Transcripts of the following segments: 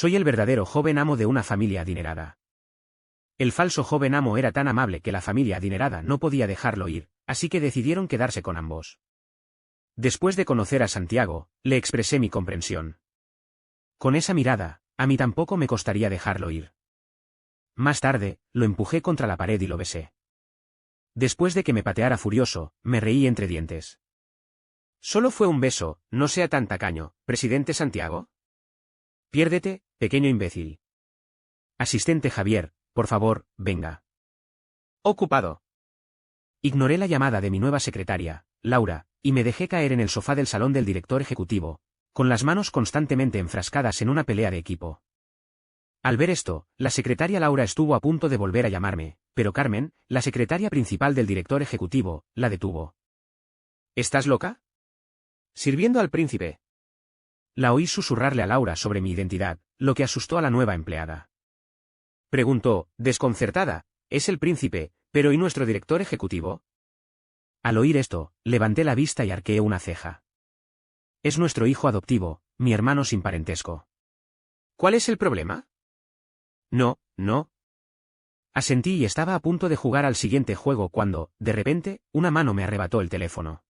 Soy el verdadero joven amo de una familia adinerada. El falso joven amo era tan amable que la familia adinerada no podía dejarlo ir, así que decidieron quedarse con ambos. Después de conocer a Santiago, le expresé mi comprensión. Con esa mirada, a mí tampoco me costaría dejarlo ir. Más tarde, lo empujé contra la pared y lo besé. Después de que me pateara furioso, me reí entre dientes. Solo fue un beso, no sea tan tacaño, presidente Santiago. Piérdete, pequeño imbécil. Asistente Javier, por favor, venga. Ocupado. Ignoré la llamada de mi nueva secretaria, Laura, y me dejé caer en el sofá del salón del director ejecutivo, con las manos constantemente enfrascadas en una pelea de equipo. Al ver esto, la secretaria Laura estuvo a punto de volver a llamarme, pero Carmen, la secretaria principal del director ejecutivo, la detuvo. ¿Estás loca? Sirviendo al príncipe. La oí susurrarle a Laura sobre mi identidad, lo que asustó a la nueva empleada. Preguntó, desconcertada, es el príncipe, pero ¿y nuestro director ejecutivo? Al oír esto, levanté la vista y arqueé una ceja. Es nuestro hijo adoptivo, mi hermano sin parentesco. ¿Cuál es el problema? No, no. Asentí y estaba a punto de jugar al siguiente juego cuando, de repente, una mano me arrebató el teléfono.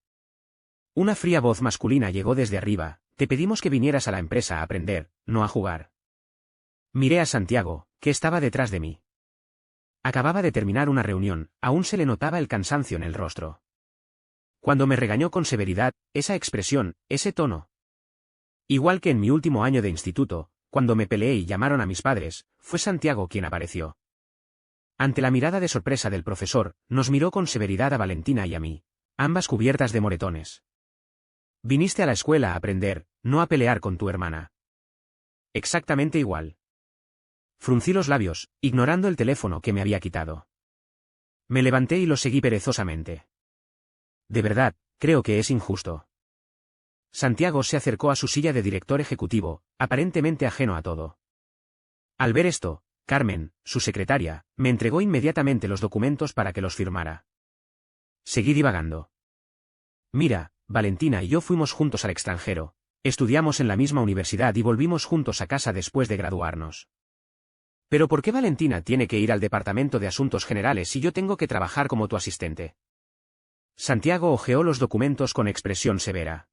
Una fría voz masculina llegó desde arriba, te pedimos que vinieras a la empresa a aprender, no a jugar. Miré a Santiago, que estaba detrás de mí. Acababa de terminar una reunión, aún se le notaba el cansancio en el rostro. Cuando me regañó con severidad, esa expresión, ese tono. Igual que en mi último año de instituto, cuando me peleé y llamaron a mis padres, fue Santiago quien apareció. Ante la mirada de sorpresa del profesor, nos miró con severidad a Valentina y a mí, ambas cubiertas de moretones. Viniste a la escuela a aprender, no a pelear con tu hermana. Exactamente igual. Fruncí los labios, ignorando el teléfono que me había quitado. Me levanté y lo seguí perezosamente. De verdad, creo que es injusto. Santiago se acercó a su silla de director ejecutivo, aparentemente ajeno a todo. Al ver esto, Carmen, su secretaria, me entregó inmediatamente los documentos para que los firmara. Seguí divagando. Mira, Valentina y yo fuimos juntos al extranjero, estudiamos en la misma universidad y volvimos juntos a casa después de graduarnos. ¿Pero por qué Valentina tiene que ir al Departamento de Asuntos Generales si yo tengo que trabajar como tu asistente? Santiago hojeó los documentos con expresión severa.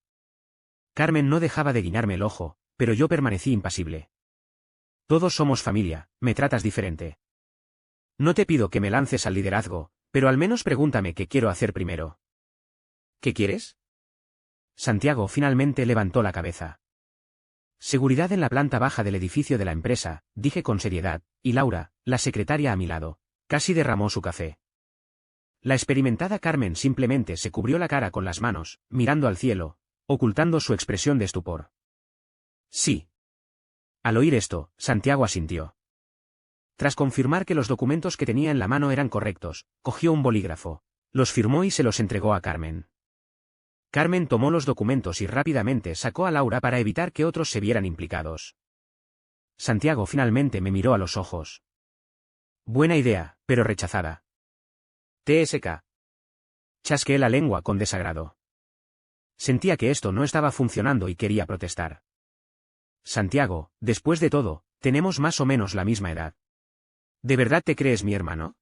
Carmen no dejaba de guiñarme el ojo, pero yo permanecí impasible. Todos somos familia, me tratas diferente. No te pido que me lances al liderazgo, pero al menos pregúntame qué quiero hacer primero. ¿Qué quieres? Santiago finalmente levantó la cabeza. Seguridad en la planta baja del edificio de la empresa, dije con seriedad, y Laura, la secretaria a mi lado, casi derramó su café. La experimentada Carmen simplemente se cubrió la cara con las manos, mirando al cielo, ocultando su expresión de estupor. Sí. Al oír esto, Santiago asintió. Tras confirmar que los documentos que tenía en la mano eran correctos, cogió un bolígrafo, los firmó y se los entregó a Carmen. Carmen tomó los documentos y rápidamente sacó a Laura para evitar que otros se vieran implicados. Santiago finalmente me miró a los ojos. Buena idea, pero rechazada. TSK. Chasqueé la lengua con desagrado. Sentía que esto no estaba funcionando y quería protestar. Santiago, después de todo, tenemos más o menos la misma edad. ¿De verdad te crees mi hermano?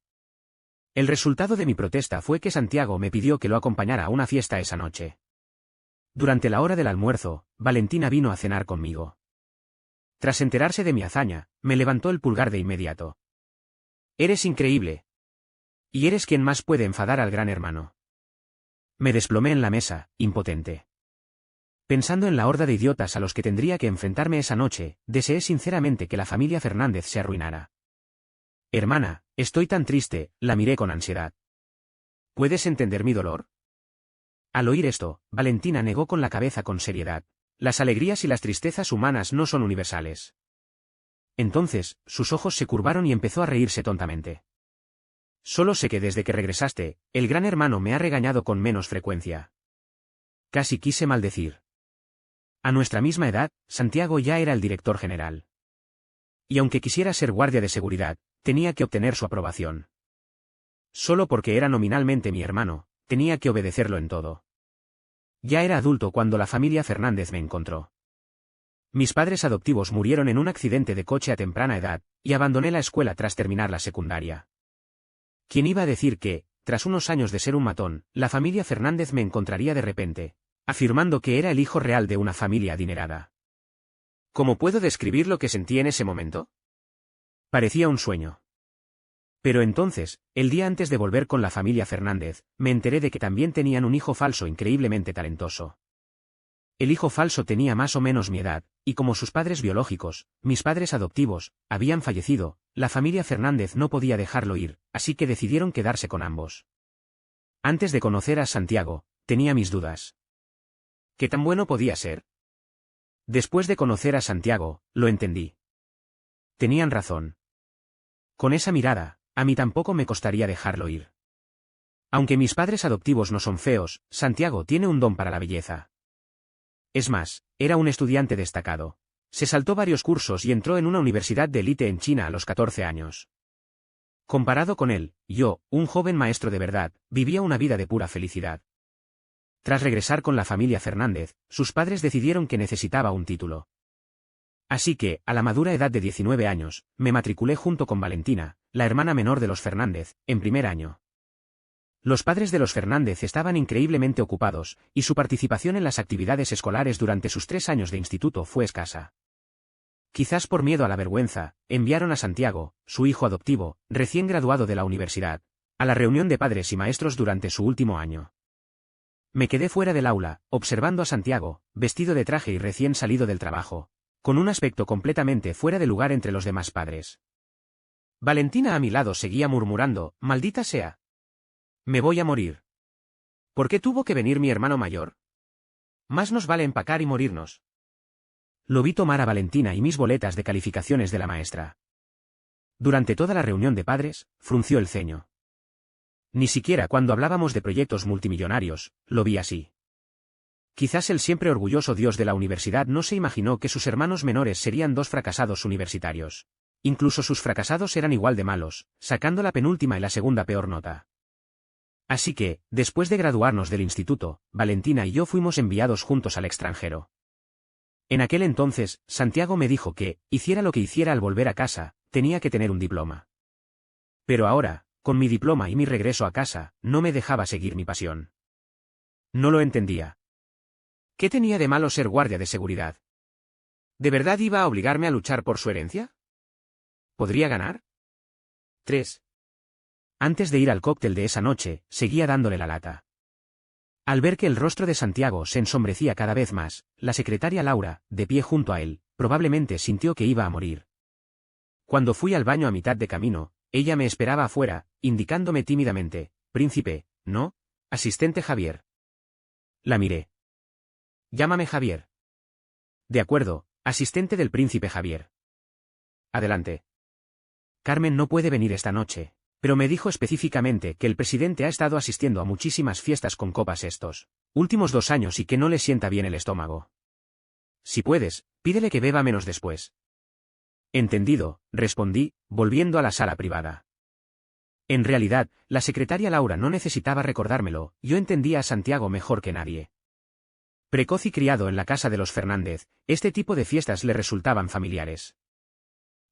El resultado de mi protesta fue que Santiago me pidió que lo acompañara a una fiesta esa noche. Durante la hora del almuerzo, Valentina vino a cenar conmigo. Tras enterarse de mi hazaña, me levantó el pulgar de inmediato. Eres increíble. Y eres quien más puede enfadar al gran hermano. Me desplomé en la mesa, impotente. Pensando en la horda de idiotas a los que tendría que enfrentarme esa noche, deseé sinceramente que la familia Fernández se arruinara. Hermana, estoy tan triste, la miré con ansiedad. ¿Puedes entender mi dolor? Al oír esto, Valentina negó con la cabeza con seriedad. Las alegrías y las tristezas humanas no son universales. Entonces, sus ojos se curvaron y empezó a reírse tontamente. Solo sé que desde que regresaste, el gran hermano me ha regañado con menos frecuencia. Casi quise maldecir. A nuestra misma edad, Santiago ya era el director general. Y aunque quisiera ser guardia de seguridad, tenía que obtener su aprobación. Solo porque era nominalmente mi hermano, tenía que obedecerlo en todo. Ya era adulto cuando la familia Fernández me encontró. Mis padres adoptivos murieron en un accidente de coche a temprana edad, y abandoné la escuela tras terminar la secundaria. ¿Quién iba a decir que, tras unos años de ser un matón, la familia Fernández me encontraría de repente, afirmando que era el hijo real de una familia adinerada? ¿Cómo puedo describir lo que sentí en ese momento? Parecía un sueño. Pero entonces, el día antes de volver con la familia Fernández, me enteré de que también tenían un hijo falso increíblemente talentoso. El hijo falso tenía más o menos mi edad, y como sus padres biológicos, mis padres adoptivos, habían fallecido, la familia Fernández no podía dejarlo ir, así que decidieron quedarse con ambos. Antes de conocer a Santiago, tenía mis dudas. ¿Qué tan bueno podía ser? Después de conocer a Santiago, lo entendí. Tenían razón. Con esa mirada, a mí tampoco me costaría dejarlo ir. Aunque mis padres adoptivos no son feos, Santiago tiene un don para la belleza. Es más, era un estudiante destacado. Se saltó varios cursos y entró en una universidad de élite en China a los 14 años. Comparado con él, yo, un joven maestro de verdad, vivía una vida de pura felicidad. Tras regresar con la familia Fernández, sus padres decidieron que necesitaba un título. Así que, a la madura edad de 19 años, me matriculé junto con Valentina, la hermana menor de los Fernández, en primer año. Los padres de los Fernández estaban increíblemente ocupados, y su participación en las actividades escolares durante sus 3 años de instituto fue escasa. Quizás por miedo a la vergüenza, enviaron a Santiago, su hijo adoptivo, recién graduado de la universidad, a la reunión de padres y maestros durante su último año. Me quedé fuera del aula, observando a Santiago, vestido de traje y recién salido del trabajo, con un aspecto completamente fuera de lugar entre los demás padres. Valentina a mi lado seguía murmurando, «Maldita sea. Me voy a morir. ¿Por qué tuvo que venir mi hermano mayor? Más nos vale empacar y morirnos». Lo vi tomar a Valentina y mis boletas de calificaciones de la maestra. Durante toda la reunión de padres, frunció el ceño. Ni siquiera cuando hablábamos de proyectos multimillonarios, lo vi así. Quizás el siempre orgulloso dios de la universidad no se imaginó que sus hermanos menores serían 2 fracasados universitarios. Incluso sus fracasados eran igual de malos, sacando la penúltima y la segunda peor nota. Así que, después de graduarnos del instituto, Valentina y yo fuimos enviados juntos al extranjero. En aquel entonces, Santiago me dijo que, hiciera lo que hiciera al volver a casa, tenía que tener un diploma. Pero ahora, con mi diploma y mi regreso a casa, no me dejaba seguir mi pasión. No lo entendía. ¿Qué tenía de malo ser guardia de seguridad? ¿De verdad iba a obligarme a luchar por su herencia? ¿Podría ganar? 3. Antes de ir al cóctel de esa noche, seguía dándole la lata. Al ver que el rostro de Santiago se ensombrecía cada vez más, la secretaria Laura, de pie junto a él, probablemente sintió que iba a morir. Cuando fui al baño a mitad de camino, ella me esperaba afuera, indicándome tímidamente, «Príncipe, ¿no? Asistente Javier». La miré. «Llámame Javier». «De acuerdo, asistente del príncipe Javier». «Adelante». «Carmen no puede venir esta noche, pero me dijo específicamente que el presidente ha estado asistiendo a muchísimas fiestas con copas estos últimos 2 años y que no le sienta bien el estómago. Si puedes, pídele que beba menos después». «Entendido», respondí, volviendo a la sala privada. En realidad, la secretaria Laura no necesitaba recordármelo, yo entendía a Santiago mejor que nadie. Precoz y criado en la casa de los Fernández, este tipo de fiestas le resultaban familiares.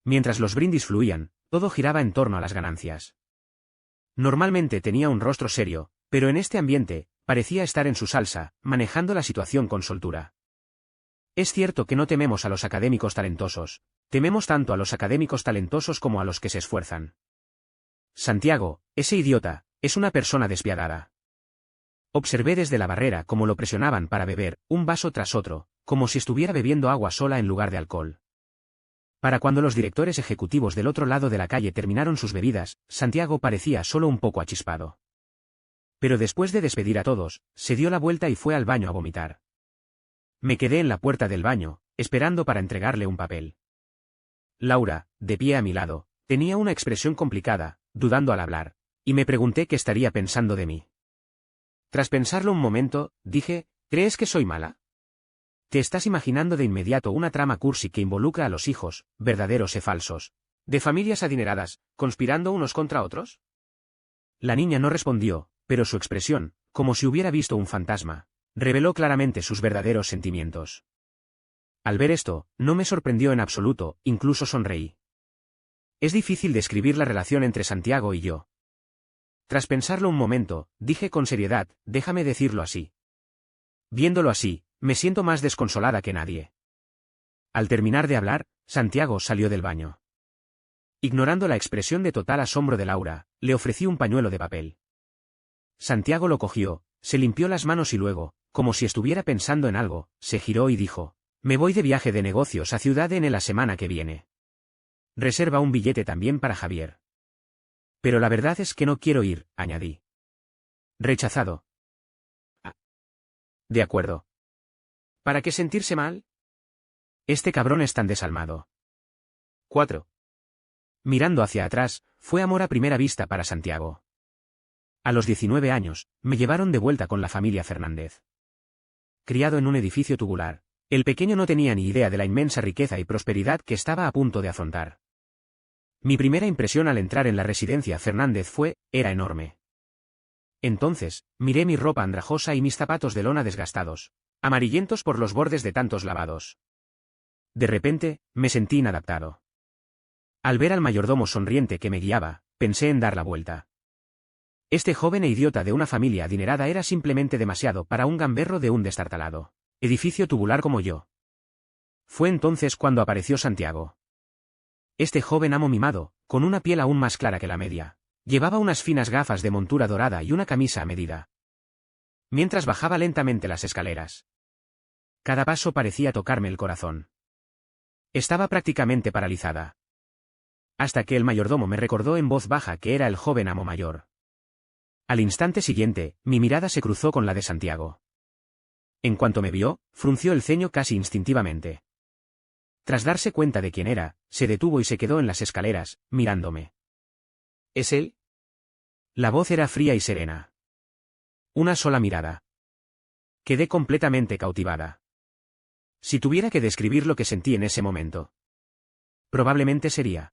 Mientras los brindis fluían, todo giraba en torno a las ganancias. Normalmente tenía un rostro serio, pero en este ambiente, parecía estar en su salsa, manejando la situación con soltura. Es cierto que no tememos a los académicos talentosos, tememos tanto a los académicos talentosos como a los que se esfuerzan. Santiago, ese idiota, es una persona despiadada. Observé desde la barrera cómo lo presionaban para beber, un vaso tras otro, como si estuviera bebiendo agua sola en lugar de alcohol. Para cuando los directores ejecutivos del otro lado de la calle terminaron sus bebidas, Santiago parecía solo un poco achispado. Pero después de despedir a todos, se dio la vuelta y fue al baño a vomitar. Me quedé en la puerta del baño, esperando para entregarle un papel. Laura, de pie a mi lado, tenía una expresión complicada, dudando al hablar, y me pregunté qué estaría pensando de mí. Tras pensarlo un momento, dije, ¿crees que soy mala? ¿Te estás imaginando de inmediato una trama cursi que involucra a los hijos, verdaderos e falsos, de familias adineradas, conspirando unos contra otros? La niña no respondió, pero su expresión, como si hubiera visto un fantasma, reveló claramente sus verdaderos sentimientos. Al ver esto, no me sorprendió en absoluto, incluso sonreí. Es difícil describir la relación entre Santiago y yo. Tras pensarlo un momento, dije con seriedad, déjame decirlo así. Viéndolo así, me siento más desconsolada que nadie. Al terminar de hablar, Santiago salió del baño. Ignorando la expresión de total asombro de Laura, le ofrecí un pañuelo de papel. Santiago lo cogió, se limpió las manos y luego, como si estuviera pensando en algo, se giró y dijo, me voy de viaje de negocios a Ciudad N la semana que viene. Reserva un billete también para Javier. Pero la verdad es que no quiero ir, añadí. Rechazado. Ah. De acuerdo. ¿Para qué sentirse mal? Este cabrón es tan desalmado. 4. Mirando hacia atrás, fue amor a primera vista para Santiago. A los 19 años, me llevaron de vuelta con la familia Fernández. Criado en un edificio tubular, el pequeño no tenía ni idea de la inmensa riqueza y prosperidad que estaba a punto de afrontar. Mi primera impresión al entrar en la residencia Fernández era enorme. Entonces, miré mi ropa andrajosa y mis zapatos de lona desgastados, amarillentos por los bordes de tantos lavados. De repente, me sentí inadaptado. Al ver al mayordomo sonriente que me guiaba, pensé en dar la vuelta. Este joven e idiota de una familia adinerada era simplemente demasiado para un gamberro de un destartalado edificio tubular como yo. Fue entonces cuando apareció Santiago. Este joven amo mimado, con una piel aún más clara que la media, llevaba unas finas gafas de montura dorada y una camisa a medida. Mientras bajaba lentamente las escaleras. Cada paso parecía tocarme el corazón. Estaba prácticamente paralizada. Hasta que el mayordomo me recordó en voz baja que era el joven amo mayor. Al instante siguiente, mi mirada se cruzó con la de Santiago. En cuanto me vio, frunció el ceño casi instintivamente. Tras darse cuenta de quién era, se detuvo y se quedó en las escaleras, mirándome. ¿Es él? La voz era fría y serena. Una sola mirada. Quedé completamente cautivada. Si tuviera que describir lo que sentí en ese momento, probablemente sería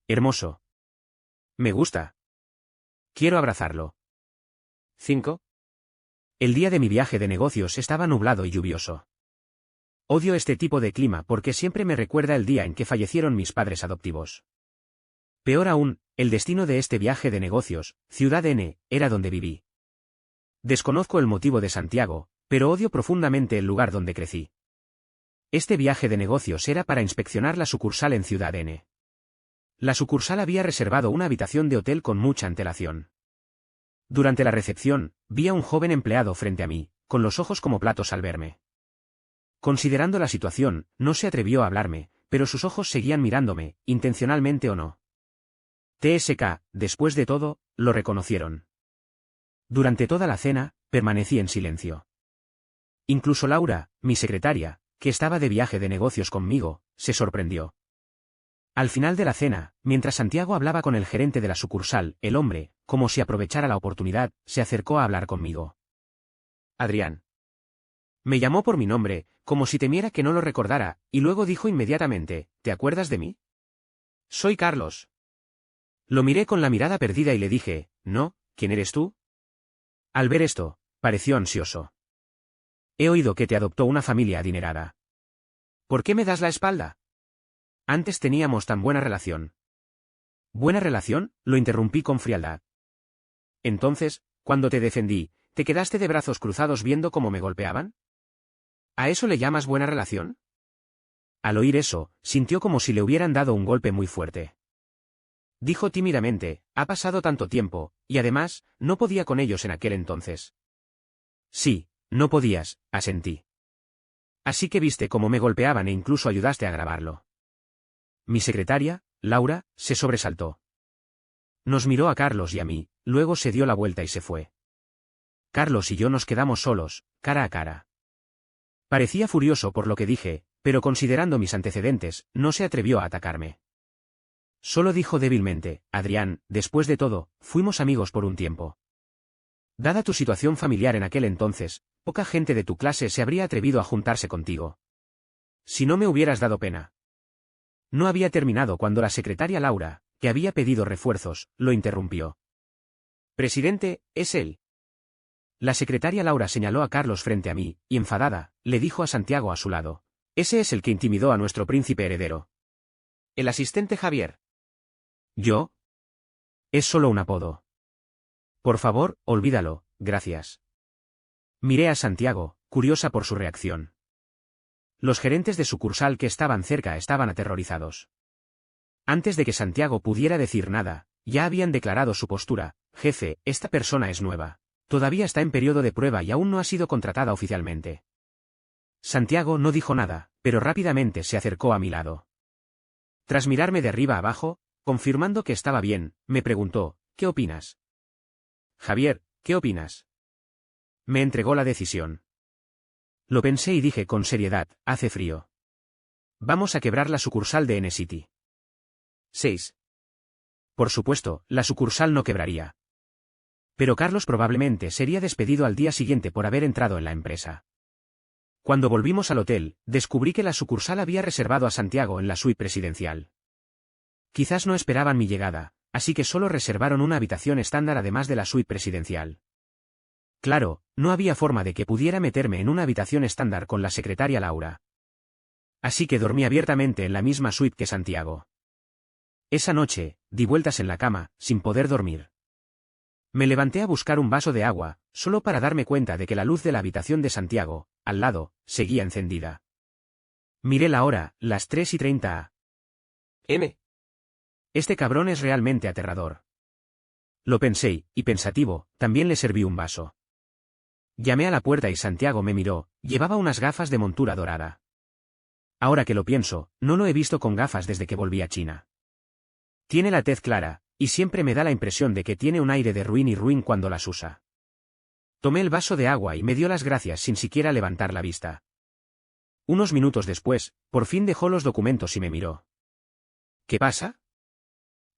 hermoso. Me gusta. Quiero abrazarlo. 5. El día de mi viaje de negocios estaba nublado y lluvioso. Odio este tipo de clima porque siempre me recuerda el día en que fallecieron mis padres adoptivos. Peor aún, el destino de este viaje de negocios, Ciudad N, era donde viví. Desconozco el motivo de Santiago, pero odio profundamente el lugar donde crecí. Este viaje de negocios era para inspeccionar la sucursal en Ciudad N. La sucursal había reservado una habitación de hotel con mucha antelación. Durante la recepción, vi a un joven empleado frente a mí, con los ojos como platos al verme. Considerando la situación, no se atrevió a hablarme, pero sus ojos seguían mirándome, intencionalmente o no. TSK, después de todo, lo reconocieron. Durante toda la cena, permanecí en silencio. Incluso Laura, mi secretaria, que estaba de viaje de negocios conmigo, se sorprendió. Al final de la cena, mientras Santiago hablaba con el gerente de la sucursal, el hombre, como si aprovechara la oportunidad, se acercó a hablar conmigo. Adrián. Me llamó por mi nombre, como si temiera que no lo recordara, y luego dijo inmediatamente, ¿te acuerdas de mí? Soy Carlos. Lo miré con la mirada perdida y le dije, no, ¿quién eres tú? Al ver esto, pareció ansioso. He oído que te adoptó una familia adinerada. ¿Por qué me das la espalda? Antes teníamos tan buena relación. ¿Buena relación?, lo interrumpí con frialdad. Entonces, cuando te defendí, ¿te quedaste de brazos cruzados viendo cómo me golpeaban? ¿A eso le llamas buena relación? Al oír eso, sintió como si le hubieran dado un golpe muy fuerte. Dijo tímidamente, ha pasado tanto tiempo, y además, no podía con ellos en aquel entonces. Sí, no podías, asentí. Así que viste cómo me golpeaban e incluso ayudaste a grabarlo. Mi secretaria, Laura, se sobresaltó. Nos miró a Carlos y a mí, luego se dio la vuelta y se fue. Carlos y yo nos quedamos solos, cara a cara. Parecía furioso por lo que dije, pero considerando mis antecedentes, no se atrevió a atacarme. Solo dijo débilmente, Adrián, después de todo, fuimos amigos por un tiempo. Dada tu situación familiar en aquel entonces, poca gente de tu clase se habría atrevido a juntarse contigo. Si no me hubieras dado pena. No había terminado cuando la secretaria Laura, que había pedido refuerzos, lo interrumpió. Presidente, es él. La secretaria Laura señaló a Carlos frente a mí, y enfadada, le dijo a Santiago a su lado. Ese es el que intimidó a nuestro príncipe heredero. El asistente Javier. ¿Yo? Es solo un apodo. Por favor, olvídalo, gracias. Miré a Santiago, curiosa por su reacción. Los gerentes de sucursal que estaban cerca estaban aterrorizados. Antes de que Santiago pudiera decir nada, ya habían declarado su postura: jefe, esta persona es nueva. Todavía está en periodo de prueba y aún no ha sido contratada oficialmente. Santiago no dijo nada, pero rápidamente se acercó a mi lado. Tras mirarme de arriba abajo, confirmando que estaba bien, me preguntó: ¿qué opinas? Javier, ¿qué opinas? Me entregó la decisión. Lo pensé y dije con seriedad: hace frío. Vamos a quebrar la sucursal de N-City. 6. Por supuesto, la sucursal no quebraría. Pero Carlos probablemente sería despedido al día siguiente por haber entrado en la empresa. Cuando volvimos al hotel, descubrí que la sucursal había reservado a Santiago en la suite presidencial. Quizás no esperaban mi llegada, así que solo reservaron una habitación estándar además de la suite presidencial. Claro, no había forma de que pudiera meterme en una habitación estándar con la secretaria Laura. Así que dormí abiertamente en la misma suite que Santiago. Esa noche, di vueltas en la cama, sin poder dormir. Me levanté a buscar un vaso de agua, solo para darme cuenta de que la luz de la habitación de Santiago, al lado, seguía encendida. Miré la hora, las 3:30 a.m. Este cabrón es realmente aterrador. Lo pensé, y pensativo, también le serví un vaso. Llamé a la puerta y Santiago me miró. Llevaba unas gafas de montura dorada. Ahora que lo pienso, no lo he visto con gafas desde que volví a China. Tiene la tez clara, y siempre me da la impresión de que tiene un aire de ruin cuando las usa. Tomé el vaso de agua y me dio las gracias sin siquiera levantar la vista. Unos minutos después, por fin dejó los documentos y me miró. ¿Qué pasa?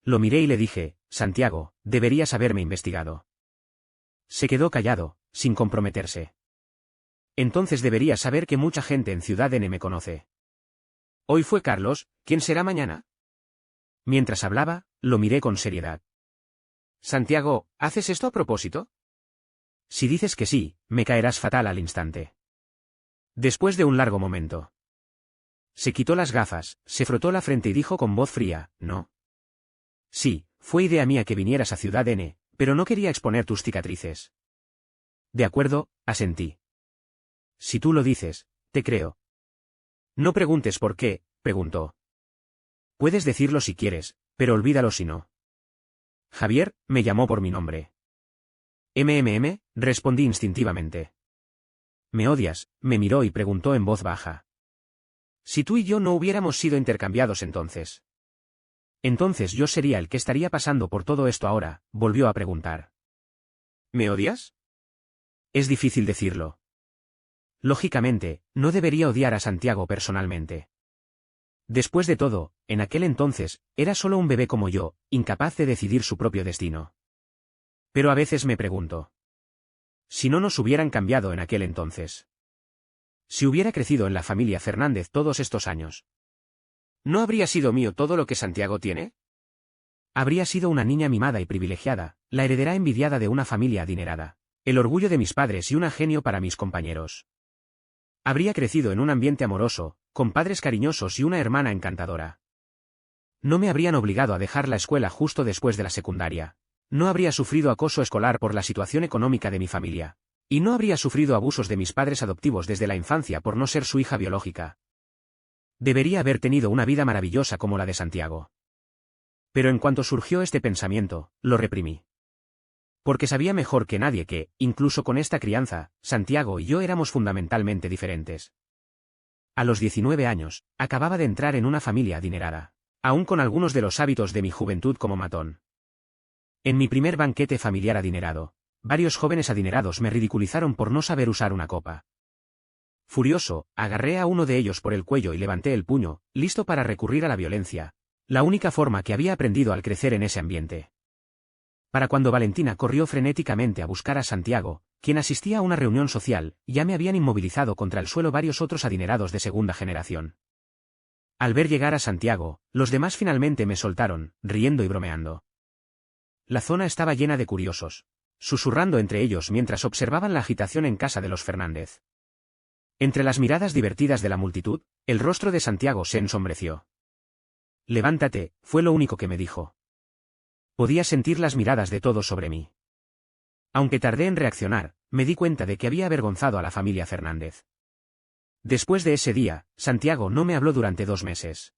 Lo miré y le dije: Santiago, deberías haberme investigado. Se quedó callado, sin comprometerse. Entonces deberías saber que mucha gente en Ciudad N me conoce. Hoy fue Carlos, ¿quién será mañana? Mientras hablaba, lo miré con seriedad. Santiago, ¿haces esto a propósito? Si dices que sí, me caerás fatal al instante. Después de un largo momento. Se quitó las gafas, se frotó la frente y dijo con voz fría: no. Sí, fue idea mía que vinieras a Ciudad N, pero no quería exponer tus cicatrices. De acuerdo, asentí. Si tú lo dices, te creo. No preguntes por qué, preguntó. Puedes decirlo si quieres, pero olvídalo si no. Javier, me llamó por mi nombre. Respondí instintivamente. ¿Me odias?, me miró y preguntó en voz baja. Si tú y yo no hubiéramos sido intercambiados entonces. Entonces yo sería el que estaría pasando por todo esto ahora, volvió a preguntar. ¿Me odias? Es difícil decirlo. Lógicamente, no debería odiar a Santiago personalmente. Después de todo, en aquel entonces, era solo un bebé como yo, incapaz de decidir su propio destino. Pero a veces me pregunto. Si no nos hubieran cambiado en aquel entonces. Si hubiera crecido en la familia Fernández todos estos años. ¿No habría sido mío todo lo que Santiago tiene? Habría sido una niña mimada y privilegiada, la heredera envidiada de una familia adinerada, el orgullo de mis padres y un genio para mis compañeros. Habría crecido en un ambiente amoroso, con padres cariñosos y una hermana encantadora. No me habrían obligado a dejar la escuela justo después de la secundaria. No habría sufrido acoso escolar por la situación económica de mi familia. Y no habría sufrido abusos de mis padres adoptivos desde la infancia por no ser su hija biológica. Debería haber tenido una vida maravillosa como la de Santiago. Pero en cuanto surgió este pensamiento, lo reprimí. Porque sabía mejor que nadie que, incluso con esta crianza, Santiago y yo éramos fundamentalmente diferentes. A los 19 años, acababa de entrar en una familia adinerada, aún con algunos de los hábitos de mi juventud como matón. En mi primer banquete familiar adinerado, varios jóvenes adinerados me ridiculizaron por no saber usar una copa. Furioso, agarré a uno de ellos por el cuello y levanté el puño, listo para recurrir a la violencia, la única forma que había aprendido al crecer en ese ambiente. Para cuando Valentina corrió frenéticamente a buscar a Santiago, quien asistía a una reunión social, ya me habían inmovilizado contra el suelo varios otros adinerados de segunda generación. Al ver llegar a Santiago, los demás finalmente me soltaron, riendo y bromeando. La zona estaba llena de curiosos, susurrando entre ellos mientras observaban la agitación en casa de los Fernández. Entre las miradas divertidas de la multitud, el rostro de Santiago se ensombreció. Levántate, fue lo único que me dijo. Podía sentir las miradas de todos sobre mí. Aunque tardé en reaccionar, me di cuenta de que había avergonzado a la familia Fernández. Después de ese día, Santiago no me habló durante 2 meses.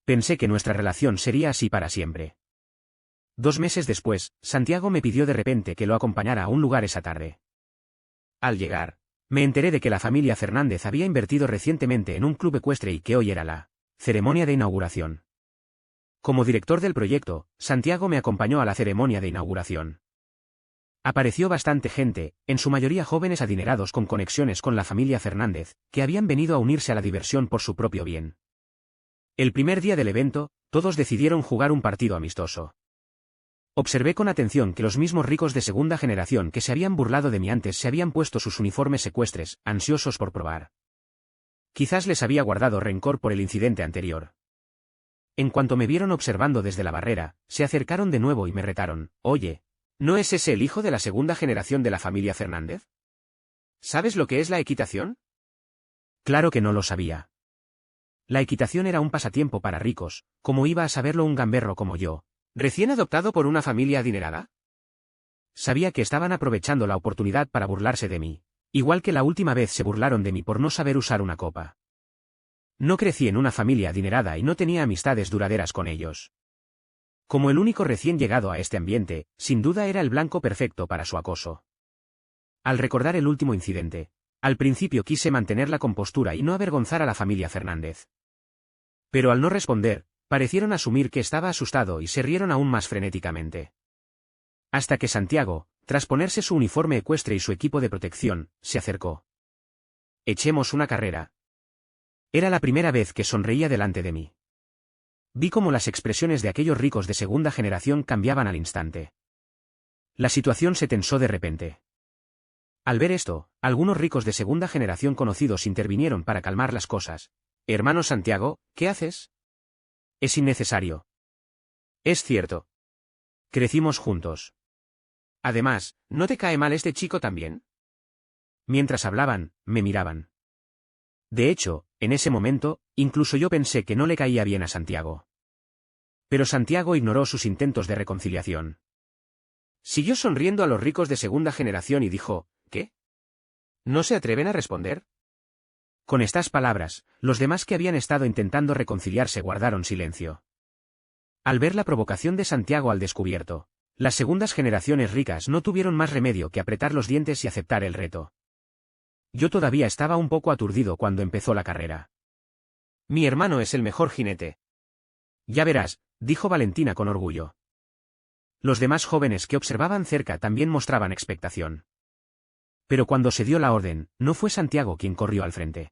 Pensé que nuestra relación sería así para siempre. 2 meses después, Santiago me pidió de repente que lo acompañara a un lugar esa tarde. Al llegar, me enteré de que la familia Fernández había invertido recientemente en un club ecuestre y que hoy era la ceremonia de inauguración. Como director del proyecto, Santiago me acompañó a la ceremonia de inauguración. Apareció bastante gente, en su mayoría jóvenes adinerados con conexiones con la familia Fernández, que habían venido a unirse a la diversión por su propio bien. El primer día del evento, todos decidieron jugar un partido amistoso. Observé con atención que los mismos ricos de segunda generación que se habían burlado de mí antes se habían puesto sus uniformes ecuestres, ansiosos por probar. Quizás les había guardado rencor por el incidente anterior. En cuanto me vieron observando desde la barrera, se acercaron de nuevo y me retaron: «Oye, ¿no es ese el hijo de la segunda generación de la familia Fernández? ¿Sabes lo que es la equitación?» Claro que no lo sabía. La equitación era un pasatiempo para ricos, ¿cómo iba a saberlo un gamberro como yo, recién adoptado por una familia adinerada? Sabía que estaban aprovechando la oportunidad para burlarse de mí, igual que la última vez se burlaron de mí por no saber usar una copa. No crecí en una familia adinerada y no tenía amistades duraderas con ellos. Como el único recién llegado a este ambiente, sin duda era el blanco perfecto para su acoso. Al recordar el último incidente, al principio quise mantener la compostura y no avergonzar a la familia Fernández. Pero al no responder, parecieron asumir que estaba asustado y se rieron aún más frenéticamente. Hasta que Santiago, tras ponerse su uniforme ecuestre y su equipo de protección, se acercó. «Echemos una carrera». Era la primera vez que sonreía delante de mí. Vi cómo las expresiones de aquellos ricos de segunda generación cambiaban al instante. La situación se tensó de repente. Al ver esto, algunos ricos de segunda generación conocidos intervinieron para calmar las cosas. «Hermano Santiago, ¿qué haces? Es innecesario». «Es cierto. Crecimos juntos. Además, ¿no te cae mal este chico también?» Mientras hablaban, me miraban. De hecho, en ese momento, incluso yo pensé que no le caía bien a Santiago. Pero Santiago ignoró sus intentos de reconciliación. Siguió sonriendo a los ricos de segunda generación y dijo: «¿Qué? ¿No se atreven a responder?» Con estas palabras, los demás que habían estado intentando reconciliarse guardaron silencio. Al ver la provocación de Santiago al descubierto, las segundas generaciones ricas no tuvieron más remedio que apretar los dientes y aceptar el reto. Yo todavía estaba un poco aturdido cuando empezó la carrera. «Mi hermano es el mejor jinete». «Ya verás», dijo Valentina con orgullo. Los demás jóvenes que observaban cerca también mostraban expectación. Pero cuando se dio la orden, no fue Santiago quien corrió al frente.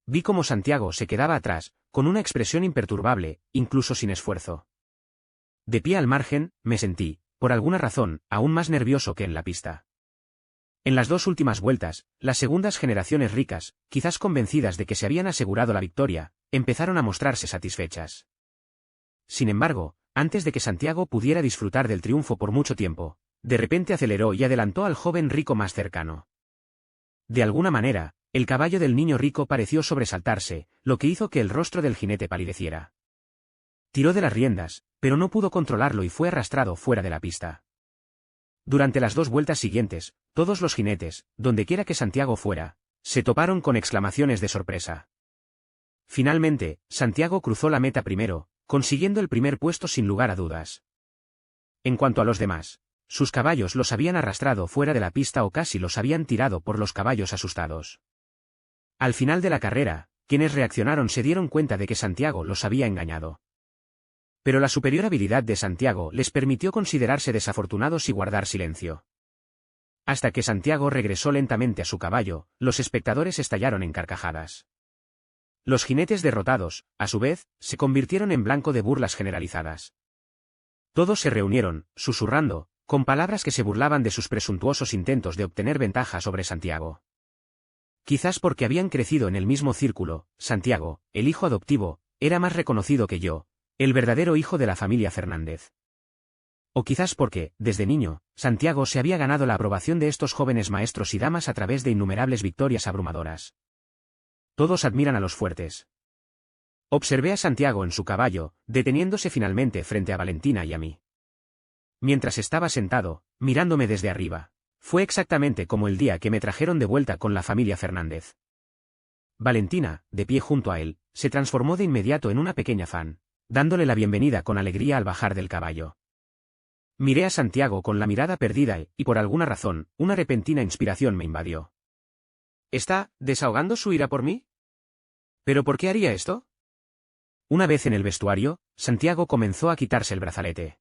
Vi cómo Santiago se quedaba atrás, con una expresión imperturbable, incluso sin esfuerzo. De pie al margen, me sentí, por alguna razón, aún más nervioso que en la pista. En las 2 últimas vueltas, las segundas generaciones ricas, quizás convencidas de que se habían asegurado la victoria, empezaron a mostrarse satisfechas. Sin embargo, antes de que Santiago pudiera disfrutar del triunfo por mucho tiempo, de repente aceleró y adelantó al joven rico más cercano. De alguna manera, el caballo del niño rico pareció sobresaltarse, lo que hizo que el rostro del jinete palideciera. Tiró de las riendas, pero no pudo controlarlo y fue arrastrado fuera de la pista. Durante las 2 vueltas siguientes, todos los jinetes, dondequiera que Santiago fuera, se toparon con exclamaciones de sorpresa. Finalmente, Santiago cruzó la meta primero, consiguiendo el primer puesto sin lugar a dudas. En cuanto a los demás, sus caballos los habían arrastrado fuera de la pista o casi los habían tirado por los caballos asustados. Al final de la carrera, quienes reaccionaron se dieron cuenta de que Santiago los había engañado. Pero la superior habilidad de Santiago les permitió considerarse desafortunados y guardar silencio. Hasta que Santiago regresó lentamente a su caballo, los espectadores estallaron en carcajadas. Los jinetes derrotados, a su vez, se convirtieron en blanco de burlas generalizadas. Todos se reunieron, susurrando, con palabras que se burlaban de sus presuntuosos intentos de obtener ventaja sobre Santiago. Quizás porque habían crecido en el mismo círculo, Santiago, el hijo adoptivo, era más reconocido que yo, el verdadero hijo de la familia Fernández. O quizás porque, desde niño, Santiago se había ganado la aprobación de estos jóvenes maestros y damas a través de innumerables victorias abrumadoras. Todos admiran a los fuertes. Observé a Santiago en su caballo, deteniéndose finalmente frente a Valentina y a mí. Mientras estaba sentado, mirándome desde arriba, fue exactamente como el día que me trajeron de vuelta con la familia Fernández. Valentina, de pie junto a él, se transformó de inmediato en una pequeña fan, dándole la bienvenida con alegría al bajar del caballo. Miré a Santiago con la mirada perdida y por alguna razón, una repentina inspiración me invadió. ¿Está desahogando su ira por mí? ¿Pero por qué haría esto? Una vez en el vestuario, Santiago comenzó a quitarse el brazalete.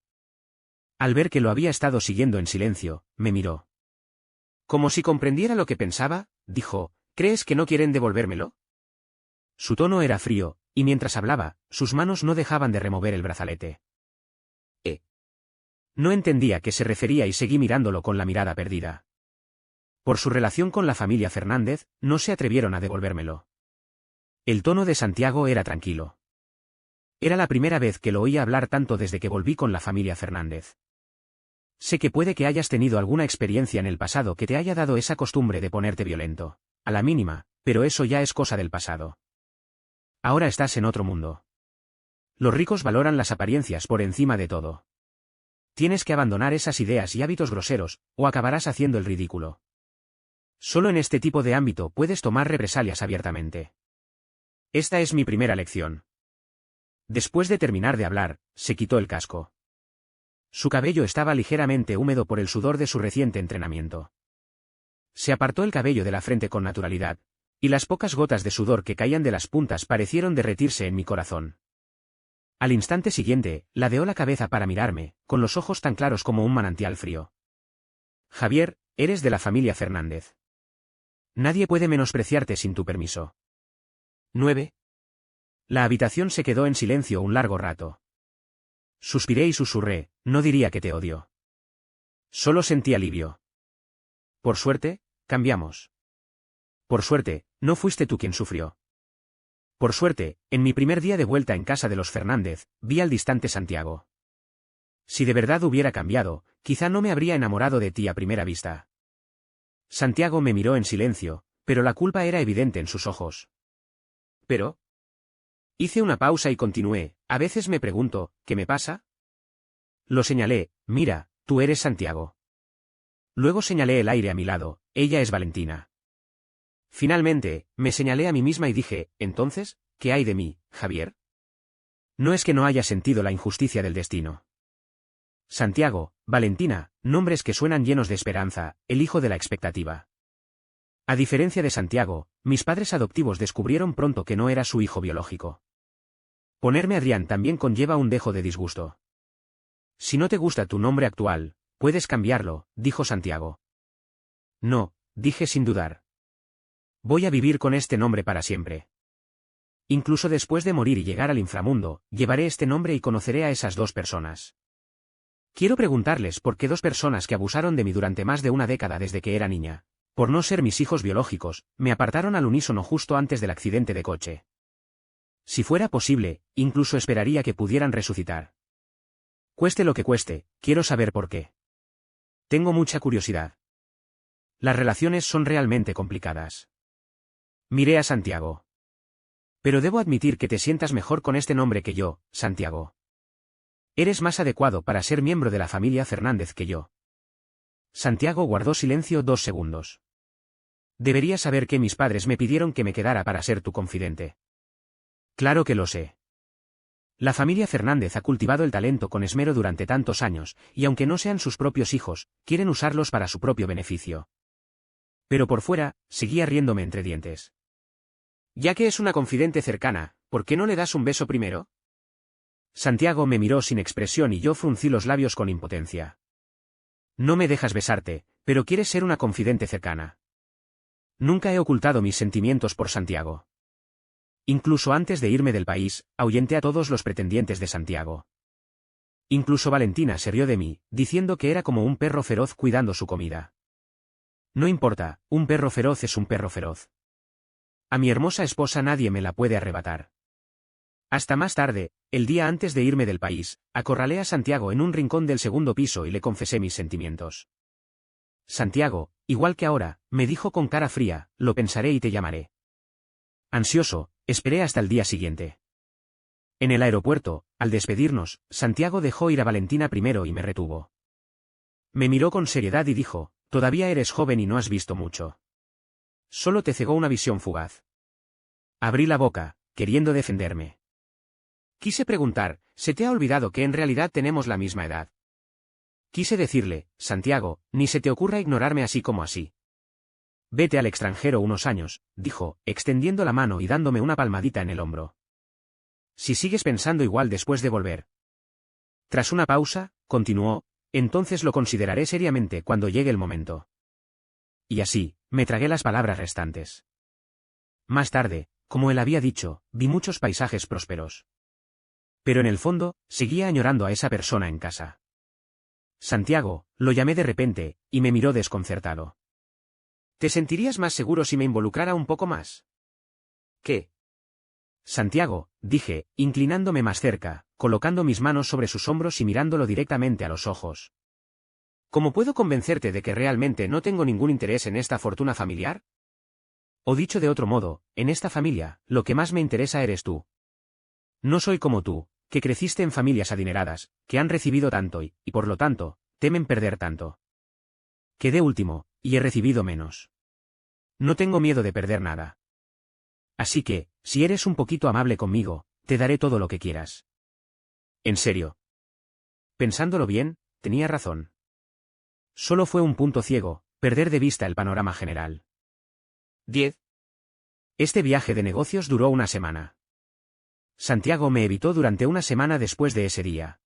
Al ver que lo había estado siguiendo en silencio, me miró. Como si comprendiera lo que pensaba, dijo, ¿crees que no quieren devolvérmelo? Su tono era frío, y mientras hablaba, sus manos no dejaban de remover el brazalete. No entendía a qué se refería y seguí mirándolo con la mirada perdida. Por su relación con la familia Fernández, no se atrevieron a devolvérmelo. El tono de Santiago era tranquilo. Era la primera vez que lo oía hablar tanto desde que volví con la familia Fernández. Sé que puede que hayas tenido alguna experiencia en el pasado que te haya dado esa costumbre de ponerte violento, a la mínima, pero eso ya es cosa del pasado. Ahora estás en otro mundo. Los ricos valoran las apariencias por encima de todo. Tienes que abandonar esas ideas y hábitos groseros, o acabarás haciendo el ridículo. Solo en este tipo de ámbito puedes tomar represalias abiertamente. Esta es mi primera lección. Después de terminar de hablar, se quitó el casco. Su cabello estaba ligeramente húmedo por el sudor de su reciente entrenamiento. Se apartó el cabello de la frente con naturalidad, y las pocas gotas de sudor que caían de las puntas parecieron derretirse en mi corazón. Al instante siguiente, ladeó la cabeza para mirarme, con los ojos tan claros como un manantial frío. Javier, eres de la familia Fernández. Nadie puede menospreciarte sin tu permiso. 9. La habitación se quedó en silencio un largo rato. Suspiré y susurré, no diría que te odio. Solo sentí alivio. Por suerte, cambiamos. Por suerte, no fuiste tú quien sufrió. Por suerte, en mi primer día de vuelta en casa de los Fernández, vi al distante Santiago. Si de verdad hubiera cambiado, quizá no me habría enamorado de ti a primera vista. Santiago me miró en silencio, pero la culpa era evidente en sus ojos. Pero... Hice una pausa y continué, a veces me pregunto, ¿qué me pasa? Lo señalé, mira, tú eres Santiago. Luego señalé el aire a mi lado, ella es Valentina. Finalmente, me señalé a mí misma y dije, entonces, ¿qué hay de mí, Javier? No es que no haya sentido la injusticia del destino. Santiago, Valentina, nombres que suenan llenos de esperanza, el hijo de la expectativa. A diferencia de Santiago, mis padres adoptivos descubrieron pronto que no era su hijo biológico. Ponerme Adrián también conlleva un dejo de disgusto. Si no te gusta tu nombre actual, puedes cambiarlo, dijo Santiago. No, dije sin dudar. Voy a vivir con este nombre para siempre. Incluso después de morir y llegar al inframundo, llevaré este nombre y conoceré a esas dos personas. Quiero preguntarles por qué dos personas que abusaron de mí durante más de una década desde que era niña, por no ser mis hijos biológicos, me apartaron al unísono justo antes del accidente de coche. Si fuera posible, incluso esperaría que pudieran resucitar. Cueste lo que cueste, quiero saber por qué. Tengo mucha curiosidad. Las relaciones son realmente complicadas. Miré a Santiago. Pero debo admitir que te sientas mejor con este nombre que yo, Santiago. Eres más adecuado para ser miembro de la familia Fernández que yo. Santiago guardó silencio 2 segundos. Deberías saber que mis padres me pidieron que me quedara para ser tu confidente. Claro que lo sé. La familia Fernández ha cultivado el talento con esmero durante tantos años, y aunque no sean sus propios hijos, quieren usarlos para su propio beneficio. Pero por fuera, seguía riéndome entre dientes. Ya que es una confidente cercana, ¿por qué no le das un beso primero? Santiago me miró sin expresión y yo fruncí los labios con impotencia. No me dejas besarte, pero quieres ser una confidente cercana. Nunca he ocultado mis sentimientos por Santiago. Incluso antes de irme del país, ahuyenté a todos los pretendientes de Santiago. Incluso Valentina se rió de mí, diciendo que era como un perro feroz cuidando su comida. No importa, un perro feroz es un perro feroz. A mi hermosa esposa nadie me la puede arrebatar. Hasta más tarde, el día antes de irme del país, acorralé a Santiago en un rincón del segundo piso y le confesé mis sentimientos. Santiago, igual que ahora, me dijo con cara fría, lo pensaré y te llamaré. Ansioso, esperé hasta el día siguiente. En el aeropuerto, al despedirnos, Santiago dejó ir a Valentina primero y me retuvo. Me miró con seriedad y dijo, todavía eres joven y no has visto mucho. Solo te cegó una visión fugaz. Abrí la boca, queriendo defenderme. Quise preguntar, ¿se te ha olvidado que en realidad tenemos la misma edad? Quise decirle, Santiago, ni se te ocurra ignorarme así como así. Vete al extranjero unos años, dijo, extendiendo la mano y dándome una palmadita en el hombro. Si sigues pensando igual después de volver. Tras una pausa, continuó, entonces lo consideraré seriamente cuando llegue el momento. Y así, me tragué las palabras restantes. Más tarde, como él había dicho, vi muchos paisajes prósperos. Pero en el fondo, seguía añorando a esa persona en casa. Santiago, lo llamé de repente, y me miró desconcertado. ¿Te sentirías más seguro si me involucrara un poco más? ¿Qué? Santiago, dije, inclinándome más cerca, colocando mis manos sobre sus hombros y mirándolo directamente a los ojos. ¿Cómo puedo convencerte de que realmente no tengo ningún interés en esta fortuna familiar? O dicho de otro modo, en esta familia, lo que más me interesa eres tú. No soy como tú, que creciste en familias adineradas, que han recibido tanto y, por lo tanto, temen perder tanto. Quedé último, y he recibido menos. No tengo miedo de perder nada. Así que, si eres un poquito amable conmigo, te daré todo lo que quieras. En serio. Pensándolo bien, tenía razón. Solo fue un punto ciego, perder de vista el panorama general. 10. Este viaje de negocios duró una semana. Santiago me evitó durante una semana después de ese día.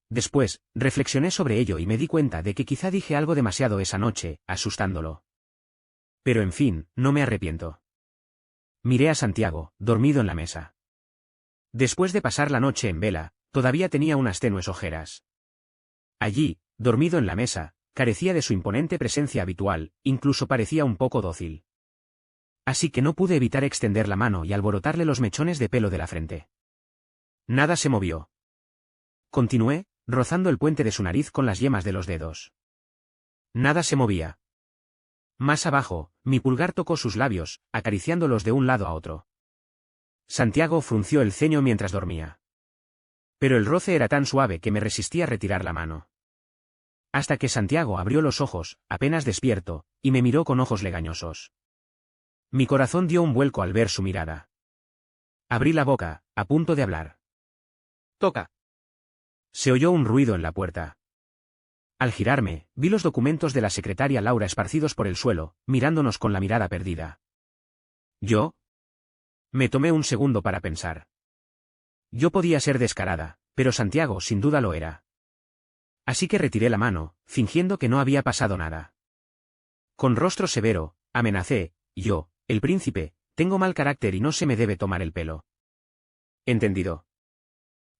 Después, reflexioné sobre ello y me di cuenta de que quizá dije algo demasiado esa noche, asustándolo. Pero en fin, no me arrepiento. Miré a Santiago, dormido en la mesa. Después de pasar la noche en vela, todavía tenía unas tenues ojeras. Allí, dormido en la mesa, carecía de su imponente presencia habitual, incluso parecía un poco dócil. Así que no pude evitar extender la mano y alborotarle los mechones de pelo de la frente. Nada se movió. Continué, rozando el puente de su nariz con las yemas de los dedos. Nada se movía. Más abajo, mi pulgar tocó sus labios, acariciándolos de un lado a otro. Santiago frunció el ceño mientras dormía. Pero el roce era tan suave que me resistí a retirar la mano. Hasta que Santiago abrió los ojos, apenas despierto, y me miró con ojos legañosos. Mi corazón dio un vuelco al ver su mirada. Abrí la boca, a punto de hablar. «Toca». Se oyó un ruido en la puerta. Al girarme, vi los documentos de la secretaria Laura esparcidos por el suelo, mirándonos con la mirada perdida. ¿Yo? Me tomé un segundo para pensar. Yo podía ser descarada, pero Santiago sin duda lo era. Así que retiré la mano, fingiendo que no había pasado nada. Con rostro severo, amenacé, yo, el príncipe, tengo mal carácter y no se me debe tomar el pelo. ¿Entendido?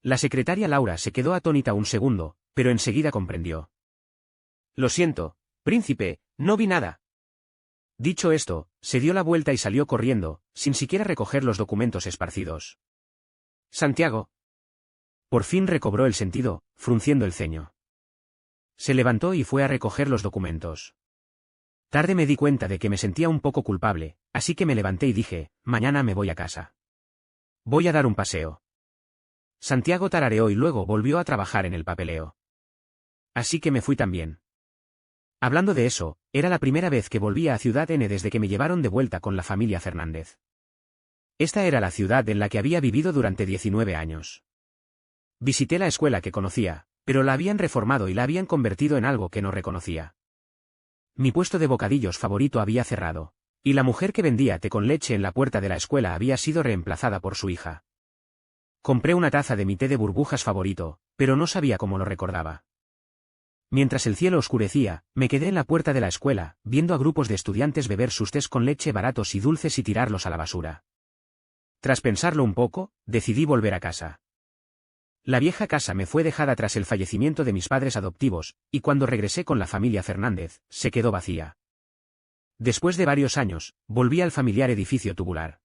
La secretaria Laura se quedó atónita un segundo, pero enseguida comprendió. Lo siento, príncipe, no vi nada. Dicho esto, se dio la vuelta y salió corriendo, sin siquiera recoger los documentos esparcidos. Santiago. Por fin recobró el sentido, frunciendo el ceño. Se levantó y fue a recoger los documentos. Tarde me di cuenta de que me sentía un poco culpable, así que me levanté y dije, mañana me voy a casa. Voy a dar un paseo. Santiago tarareó y luego volvió a trabajar en el papeleo. Así que me fui también. Hablando de eso, era la primera vez que volvía a Ciudad N desde que me llevaron de vuelta con la familia Fernández. Esta era la ciudad en la que había vivido durante 19 años. Visité la escuela que conocía, pero la habían reformado y la habían convertido en algo que no reconocía. Mi puesto de bocadillos favorito había cerrado, y la mujer que vendía té con leche en la puerta de la escuela había sido reemplazada por su hija. Compré una taza de mi té de burbujas favorito, pero no sabía cómo lo recordaba. Mientras el cielo oscurecía, me quedé en la puerta de la escuela, viendo a grupos de estudiantes beber sus tés con leche baratos y dulces y tirarlos a la basura. Tras pensarlo un poco, decidí volver a casa. La vieja casa me fue dejada tras el fallecimiento de mis padres adoptivos, y cuando regresé con la familia Fernández, se quedó vacía. Después de varios años, volví al familiar edificio tubular.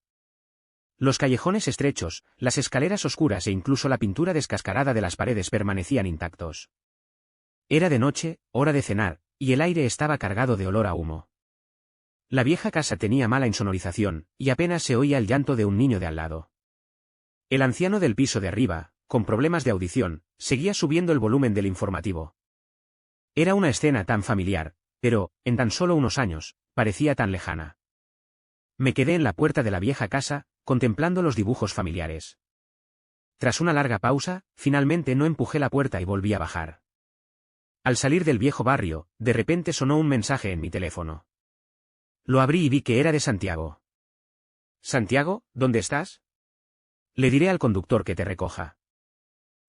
Los callejones estrechos, las escaleras oscuras e incluso la pintura descascarada de las paredes permanecían intactos. Era de noche, hora de cenar, y el aire estaba cargado de olor a humo. La vieja casa tenía mala insonorización, y apenas se oía el llanto de un niño de al lado. El anciano del piso de arriba, con problemas de audición, seguía subiendo el volumen del informativo. Era una escena tan familiar, pero, en tan solo unos años, parecía tan lejana. Me quedé en la puerta de la vieja casa, contemplando los dibujos familiares. Tras una larga pausa, finalmente no empujé la puerta y volví a bajar. Al salir del viejo barrio, de repente sonó un mensaje en mi teléfono. Lo abrí y vi que era de Santiago. «Santiago, ¿dónde estás? Le diré al conductor que te recoja».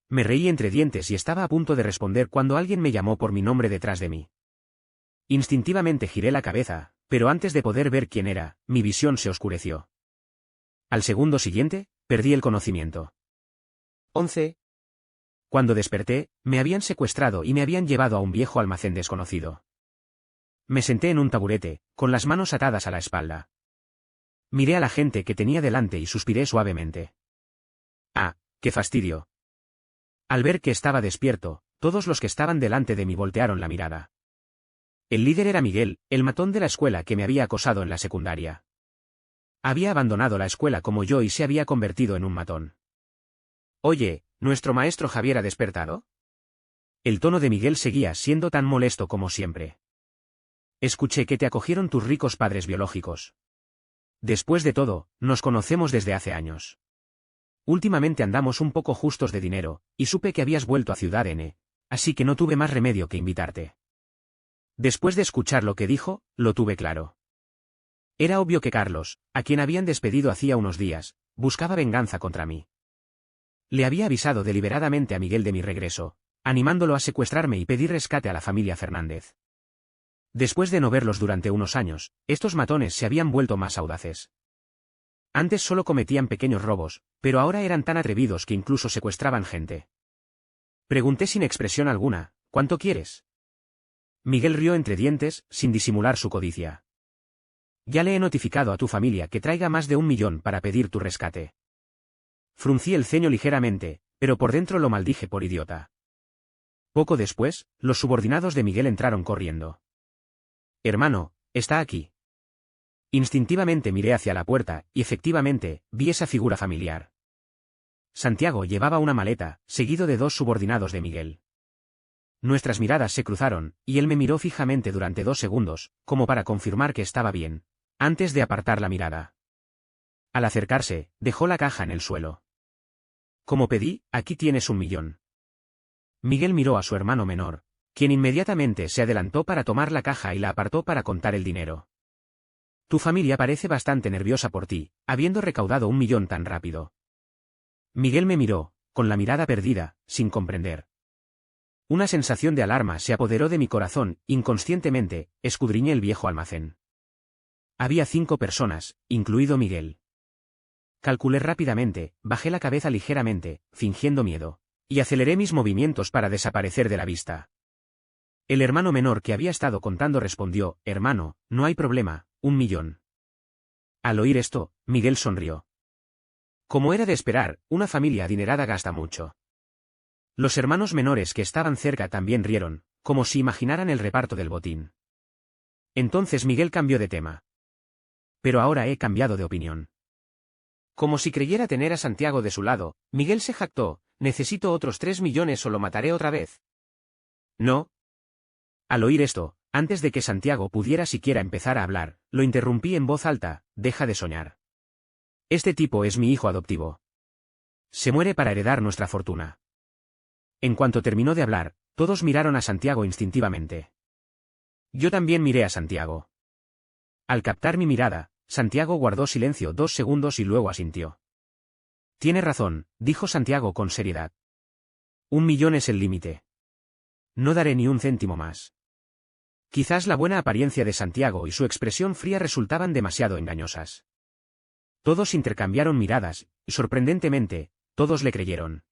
Me reí entre dientes y estaba a punto de responder cuando alguien me llamó por mi nombre detrás de mí. Instintivamente giré la cabeza, pero antes de poder ver quién era, mi visión se oscureció. Al segundo siguiente, perdí el conocimiento. 11. Cuando desperté, me habían secuestrado y me habían llevado a un viejo almacén desconocido. Me senté en un taburete, con las manos atadas a la espalda. Miré a la gente que tenía delante y suspiré suavemente. ¡Ah, qué fastidio! Al ver que estaba despierto, todos los que estaban delante de mí voltearon la mirada. El líder era Miguel, el matón de la escuela que me había acosado en la secundaria. Había abandonado la escuela como yo y se había convertido en un matón. «Oye, ¿nuestro maestro Javier ha despertado?» El tono de Miguel seguía siendo tan molesto como siempre. «Escuché que te acogieron tus ricos padres biológicos. Después de todo, nos conocemos desde hace años. Últimamente andamos un poco justos de dinero, y supe que habías vuelto a Ciudad N, así que no tuve más remedio que invitarte». Después de escuchar lo que dijo, lo tuve claro. Era obvio que Carlos, a quien habían despedido hacía unos días, buscaba venganza contra mí. Le había avisado deliberadamente a Miguel de mi regreso, animándolo a secuestrarme y pedir rescate a la familia Fernández. Después de no verlos durante unos años, estos matones se habían vuelto más audaces. Antes solo cometían pequeños robos, pero ahora eran tan atrevidos que incluso secuestraban gente. Pregunté sin expresión alguna, ¿cuánto quieres? Miguel rió entre dientes, sin disimular su codicia. Ya le he notificado a tu familia que traiga más de 1 millón para pedir tu rescate. Fruncí el ceño ligeramente, pero por dentro lo maldije por idiota. Poco después, los subordinados de Miguel entraron corriendo. «Hermano, está aquí». Instintivamente miré hacia la puerta, y efectivamente, vi esa figura familiar. Santiago llevaba una maleta, seguido de 2 subordinados de Miguel. Nuestras miradas se cruzaron, y él me miró fijamente durante 2 segundos, como para confirmar que estaba bien, antes de apartar la mirada. Al acercarse, dejó la caja en el suelo. «Como pedí, aquí tienes 1 millón». Miguel miró a su hermano menor, quien inmediatamente se adelantó para tomar la caja y la apartó para contar el dinero. «Tu familia parece bastante nerviosa por ti, habiendo recaudado 1 millón tan rápido». Miguel me miró, con la mirada perdida, sin comprender. Una sensación de alarma se apoderó de mi corazón, inconscientemente, escudriñé el viejo almacén. Había 5 personas, incluido Miguel. Calculé rápidamente, bajé la cabeza ligeramente, fingiendo miedo, y aceleré mis movimientos para desaparecer de la vista. El hermano menor que había estado contando respondió: «Hermano, no hay problema, 1 millón». Al oír esto, Miguel sonrió. Como era de esperar, una familia adinerada gasta mucho. Los hermanos menores que estaban cerca también rieron, como si imaginaran el reparto del botín. Entonces Miguel cambió de tema. «Pero ahora he cambiado de opinión». Como si creyera tener a Santiago de su lado, Miguel se jactó: «Necesito otros 3 millones o lo mataré otra vez». «No». Al oír esto, antes de que Santiago pudiera siquiera empezar a hablar, lo interrumpí en voz alta: «Deja de soñar. Este tipo es mi hijo adoptivo. Se muere para heredar nuestra fortuna». En cuanto terminó de hablar, todos miraron a Santiago instintivamente. Yo también miré a Santiago. Al captar mi mirada, Santiago guardó silencio 2 segundos y luego asintió. «Tiene razón», dijo Santiago con seriedad. 1 millón es el límite. No daré ni un céntimo más. Quizás la buena apariencia de Santiago y su expresión fría resultaban demasiado engañosas. Todos intercambiaron miradas, y sorprendentemente, todos le creyeron.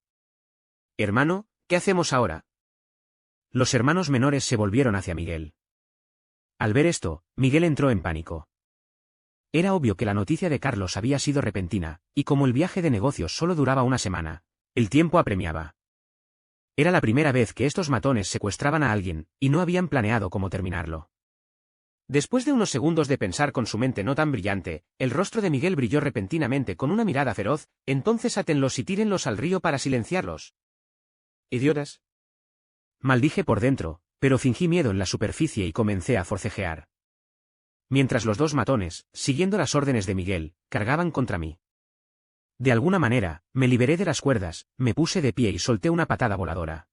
«Hermano, ¿qué hacemos ahora?». Los hermanos menores se volvieron hacia Miguel. Al ver esto, Miguel entró en pánico. Era obvio que la noticia de Carlos había sido repentina, y como el viaje de negocios solo duraba una semana, el tiempo apremiaba. Era la primera vez que estos matones secuestraban a alguien, y no habían planeado cómo terminarlo. Después de unos segundos de pensar con su mente no tan brillante, el rostro de Miguel brilló repentinamente con una mirada feroz. Entonces átenlos y tírenlos al río para silenciarlos. ¿Idiotas? Maldije por dentro, pero fingí miedo en la superficie y comencé a forcejear. Mientras los dos matones, siguiendo las órdenes de Miguel, cargaban contra mí. De alguna manera, me liberé de las cuerdas, me puse de pie y solté una patada voladora.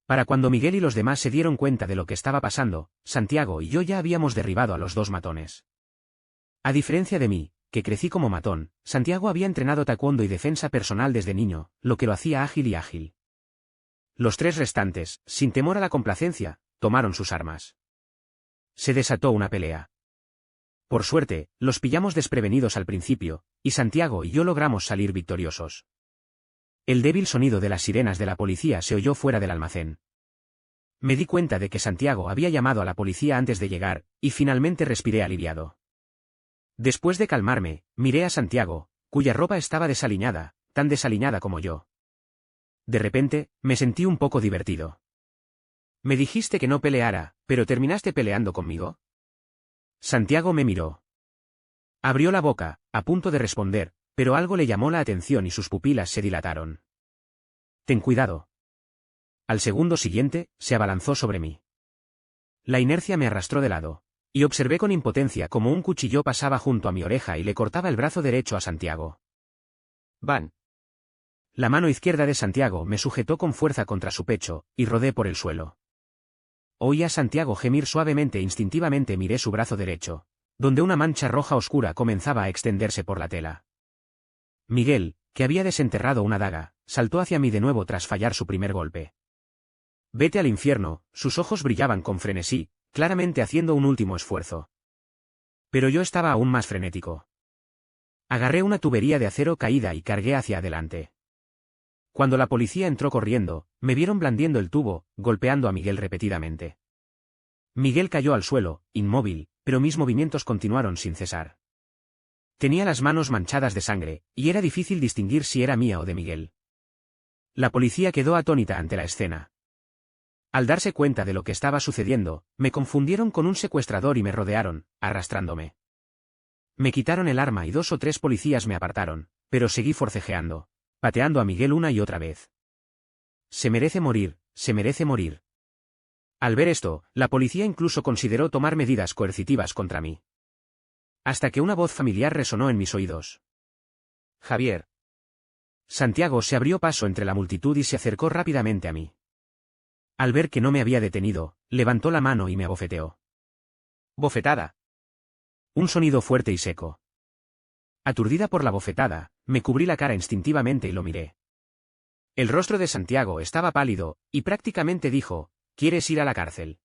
Para cuando Miguel y los demás se dieron cuenta de lo que estaba pasando, Santiago y yo ya habíamos derribado a los dos matones. A diferencia de mí, que crecí como matón, Santiago había entrenado taekwondo y defensa personal desde niño, lo que lo hacía ágil y ágil. Los tres restantes, sin temor a la complacencia, tomaron sus armas. Se desató una pelea. Por suerte, los pillamos desprevenidos al principio, y Santiago y yo logramos salir victoriosos. El débil sonido de las sirenas de la policía se oyó fuera del almacén. Me di cuenta de que Santiago había llamado a la policía antes de llegar, y finalmente respiré aliviado. Después de calmarme, miré a Santiago, cuya ropa estaba desaliñada, tan desaliñada como yo. De repente, me sentí un poco divertido. Me dijiste que no peleara, pero ¿terminaste peleando conmigo? Santiago me miró. Abrió la boca, a punto de responder, pero algo le llamó la atención y sus pupilas se dilataron. Ten cuidado. Al segundo siguiente, se abalanzó sobre mí. La inercia me arrastró de lado, y observé con impotencia cómo un cuchillo pasaba junto a mi oreja y le cortaba el brazo derecho a Santiago. Van. La mano izquierda de Santiago me sujetó con fuerza contra su pecho, y rodé por el suelo. Oí a Santiago gemir suavemente e instintivamente miré su brazo derecho, donde una mancha roja oscura comenzaba a extenderse por la tela. Miguel, que había desenterrado una daga, saltó hacia mí de nuevo tras fallar su primer golpe. Vete al infierno, sus ojos brillaban con frenesí, claramente haciendo un último esfuerzo. Pero yo estaba aún más frenético. Agarré una tubería de acero caída y cargué hacia adelante. Cuando la policía entró corriendo, me vieron blandiendo el tubo, golpeando a Miguel repetidamente. Miguel cayó al suelo, inmóvil, pero mis movimientos continuaron sin cesar. Tenía las manos manchadas de sangre, y era difícil distinguir si era mía o de Miguel. La policía quedó atónita ante la escena. Al darse cuenta de lo que estaba sucediendo, me confundieron con un secuestrador y me rodearon, arrastrándome. Me quitaron el arma y 2 o 3 policías me apartaron, pero seguí forcejeando, pateando a Miguel una y otra vez. Se merece morir, se merece morir. Al ver esto, la policía incluso consideró tomar medidas coercitivas contra mí. Hasta que una voz familiar resonó en mis oídos. Javier. Santiago se abrió paso entre la multitud y se acercó rápidamente a mí. Al ver que no me había detenido, levantó la mano y me abofeteó. Bofetada. Un sonido fuerte y seco. Aturdida por la bofetada, me cubrí la cara instintivamente y lo miré. El rostro de Santiago estaba pálido, y prácticamente dijo, ¿quieres ir a la cárcel?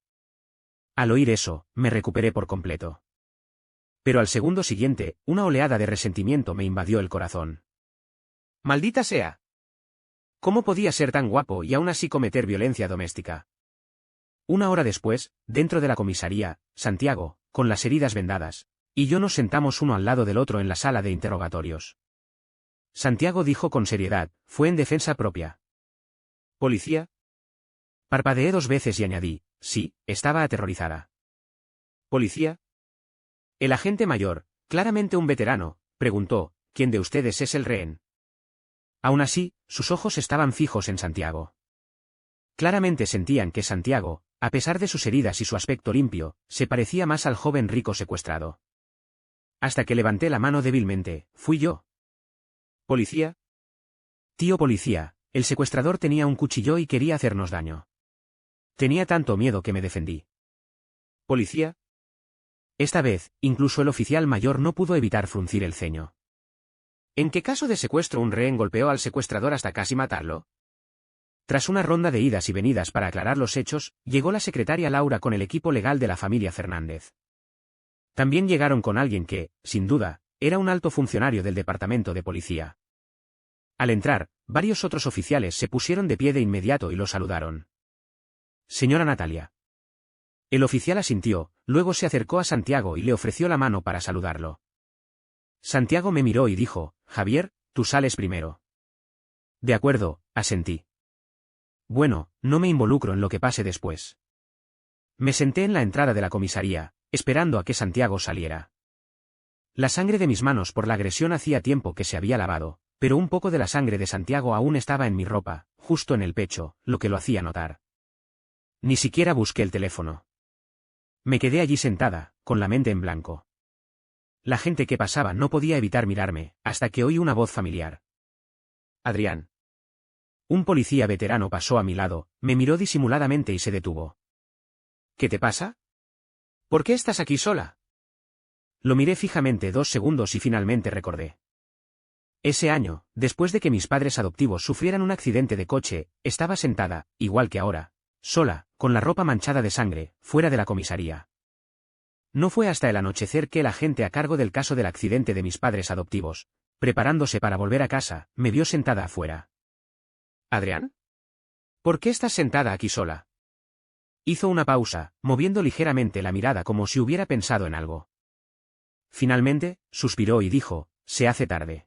Al oír eso, me recuperé por completo. Pero al segundo siguiente, una oleada de resentimiento me invadió el corazón. ¡Maldita sea! ¿Cómo podía ser tan guapo y aún así cometer violencia doméstica? Una hora después, dentro de la comisaría, Santiago, con las heridas vendadas, y yo nos sentamos uno al lado del otro en la sala de interrogatorios. Santiago dijo con seriedad, fue en defensa propia. ¿Policía? Parpadeé 2 veces y añadí, sí, estaba aterrorizada. ¿Policía? El agente mayor, claramente un veterano, preguntó, ¿quién de ustedes es el rehén? Aún así, sus ojos estaban fijos en Santiago. Claramente sentían que Santiago, a pesar de sus heridas y su aspecto limpio, se parecía más al joven rico secuestrado. Hasta que levanté la mano débilmente, fui yo. ¿Policía? Tío policía, el secuestrador tenía un cuchillo y quería hacernos daño. Tenía tanto miedo que me defendí. ¿Policía? Esta vez, incluso el oficial mayor no pudo evitar fruncir el ceño. ¿En qué caso de secuestro un rehén golpeó al secuestrador hasta casi matarlo? Tras una ronda de idas y venidas para aclarar los hechos, llegó la secretaria Laura con el equipo legal de la familia Fernández. También llegaron con alguien que, sin duda, era un alto funcionario del departamento de policía. Al entrar, varios otros oficiales se pusieron de pie de inmediato y lo saludaron. Señora Natalia. El oficial asintió, luego se acercó a Santiago y le ofreció la mano para saludarlo. Santiago me miró y dijo, Javier, tú sales primero. De acuerdo, asentí. Bueno, no me involucro en lo que pase después. Me senté en la entrada de la comisaría, esperando a que Santiago saliera. La sangre de mis manos por la agresión hacía tiempo que se había lavado, pero un poco de la sangre de Santiago aún estaba en mi ropa, justo en el pecho, lo que lo hacía notar. Ni siquiera busqué el teléfono. Me quedé allí sentada, con la mente en blanco. La gente que pasaba no podía evitar mirarme, hasta que oí una voz familiar. Adrián. Un policía veterano pasó a mi lado, me miró disimuladamente y se detuvo. ¿Qué te pasa? ¿Por qué estás aquí sola? Lo miré fijamente 2 segundos y finalmente recordé. Ese año, después de que mis padres adoptivos sufrieran un accidente de coche, estaba sentada, igual que ahora, sola, con la ropa manchada de sangre, fuera de la comisaría. No fue hasta el anochecer que el agente a cargo del caso del accidente de mis padres adoptivos, preparándose para volver a casa, me vio sentada afuera. ¿Adrián? ¿Por qué estás sentada aquí sola? Hizo una pausa, moviendo ligeramente la mirada como si hubiera pensado en algo. Finalmente, suspiró y dijo, se hace tarde.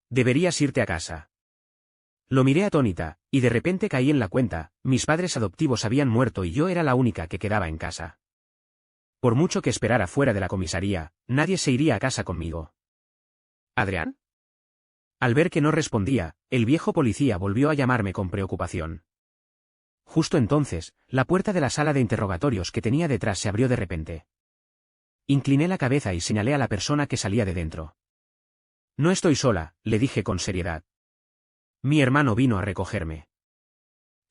Deberías irte a casa. Lo miré atónita, y de repente caí en la cuenta, mis padres adoptivos habían muerto y yo era la única que quedaba en casa. Por mucho que esperara fuera de la comisaría, nadie se iría a casa conmigo. ¿Adrián? Al ver que no respondía, el viejo policía volvió a llamarme con preocupación. Justo entonces, la puerta de la sala de interrogatorios que tenía detrás se abrió de repente. Incliné la cabeza y señalé a la persona que salía de dentro. No estoy sola, le dije con seriedad. Mi hermano vino a recogerme.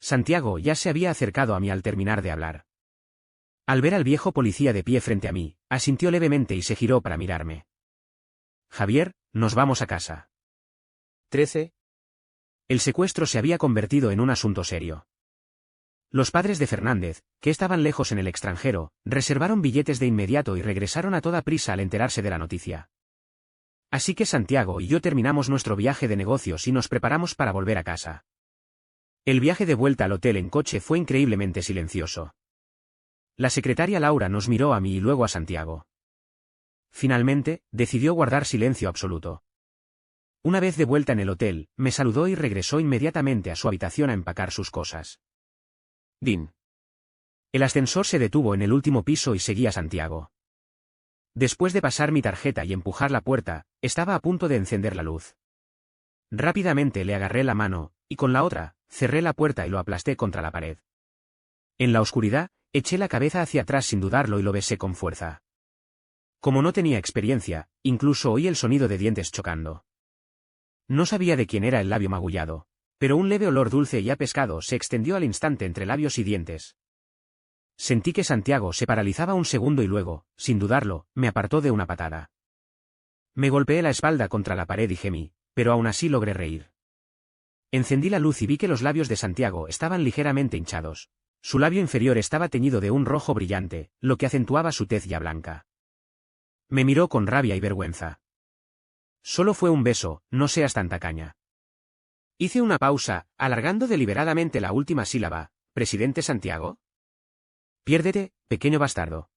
Santiago ya se había acercado a mí al terminar de hablar. Al ver al viejo policía de pie frente a mí, asintió levemente y se giró para mirarme. Javier, nos vamos a casa. 13. El secuestro se había convertido en un asunto serio. Los padres de Fernández, que estaban lejos en el extranjero, reservaron billetes de inmediato y regresaron a toda prisa al enterarse de la noticia. Así que Santiago y yo terminamos nuestro viaje de negocios y nos preparamos para volver a casa. El viaje de vuelta al hotel en coche fue increíblemente silencioso. La secretaria Laura nos miró a mí y luego a Santiago. Finalmente, decidió guardar silencio absoluto. Una vez de vuelta en el hotel, me saludó y regresó inmediatamente a su habitación a empacar sus cosas. Din. El ascensor se detuvo en el último piso y seguía a Santiago. Después de pasar mi tarjeta y empujar la puerta, estaba a punto de encender la luz. Rápidamente le agarré la mano, y con la otra, cerré la puerta y lo aplasté contra la pared. En la oscuridad, eché la cabeza hacia atrás sin dudarlo y lo besé con fuerza. Como no tenía experiencia, incluso oí el sonido de dientes chocando. No sabía de quién era el labio magullado, pero un leve olor dulce y a pescado se extendió al instante entre labios y dientes. Sentí que Santiago se paralizaba un segundo y luego, sin dudarlo, me apartó de una patada. Me golpeé la espalda contra la pared y gemí, pero aún así logré reír. Encendí la luz y vi que los labios de Santiago estaban ligeramente hinchados. Su labio inferior estaba teñido de un rojo brillante, lo que acentuaba su tez ya blanca. Me miró con rabia y vergüenza. Solo fue un beso, no seas tan tacaña. Hice una pausa, alargando deliberadamente la última sílaba. ¿Presidente Santiago? Piérdete, pequeño bastardo.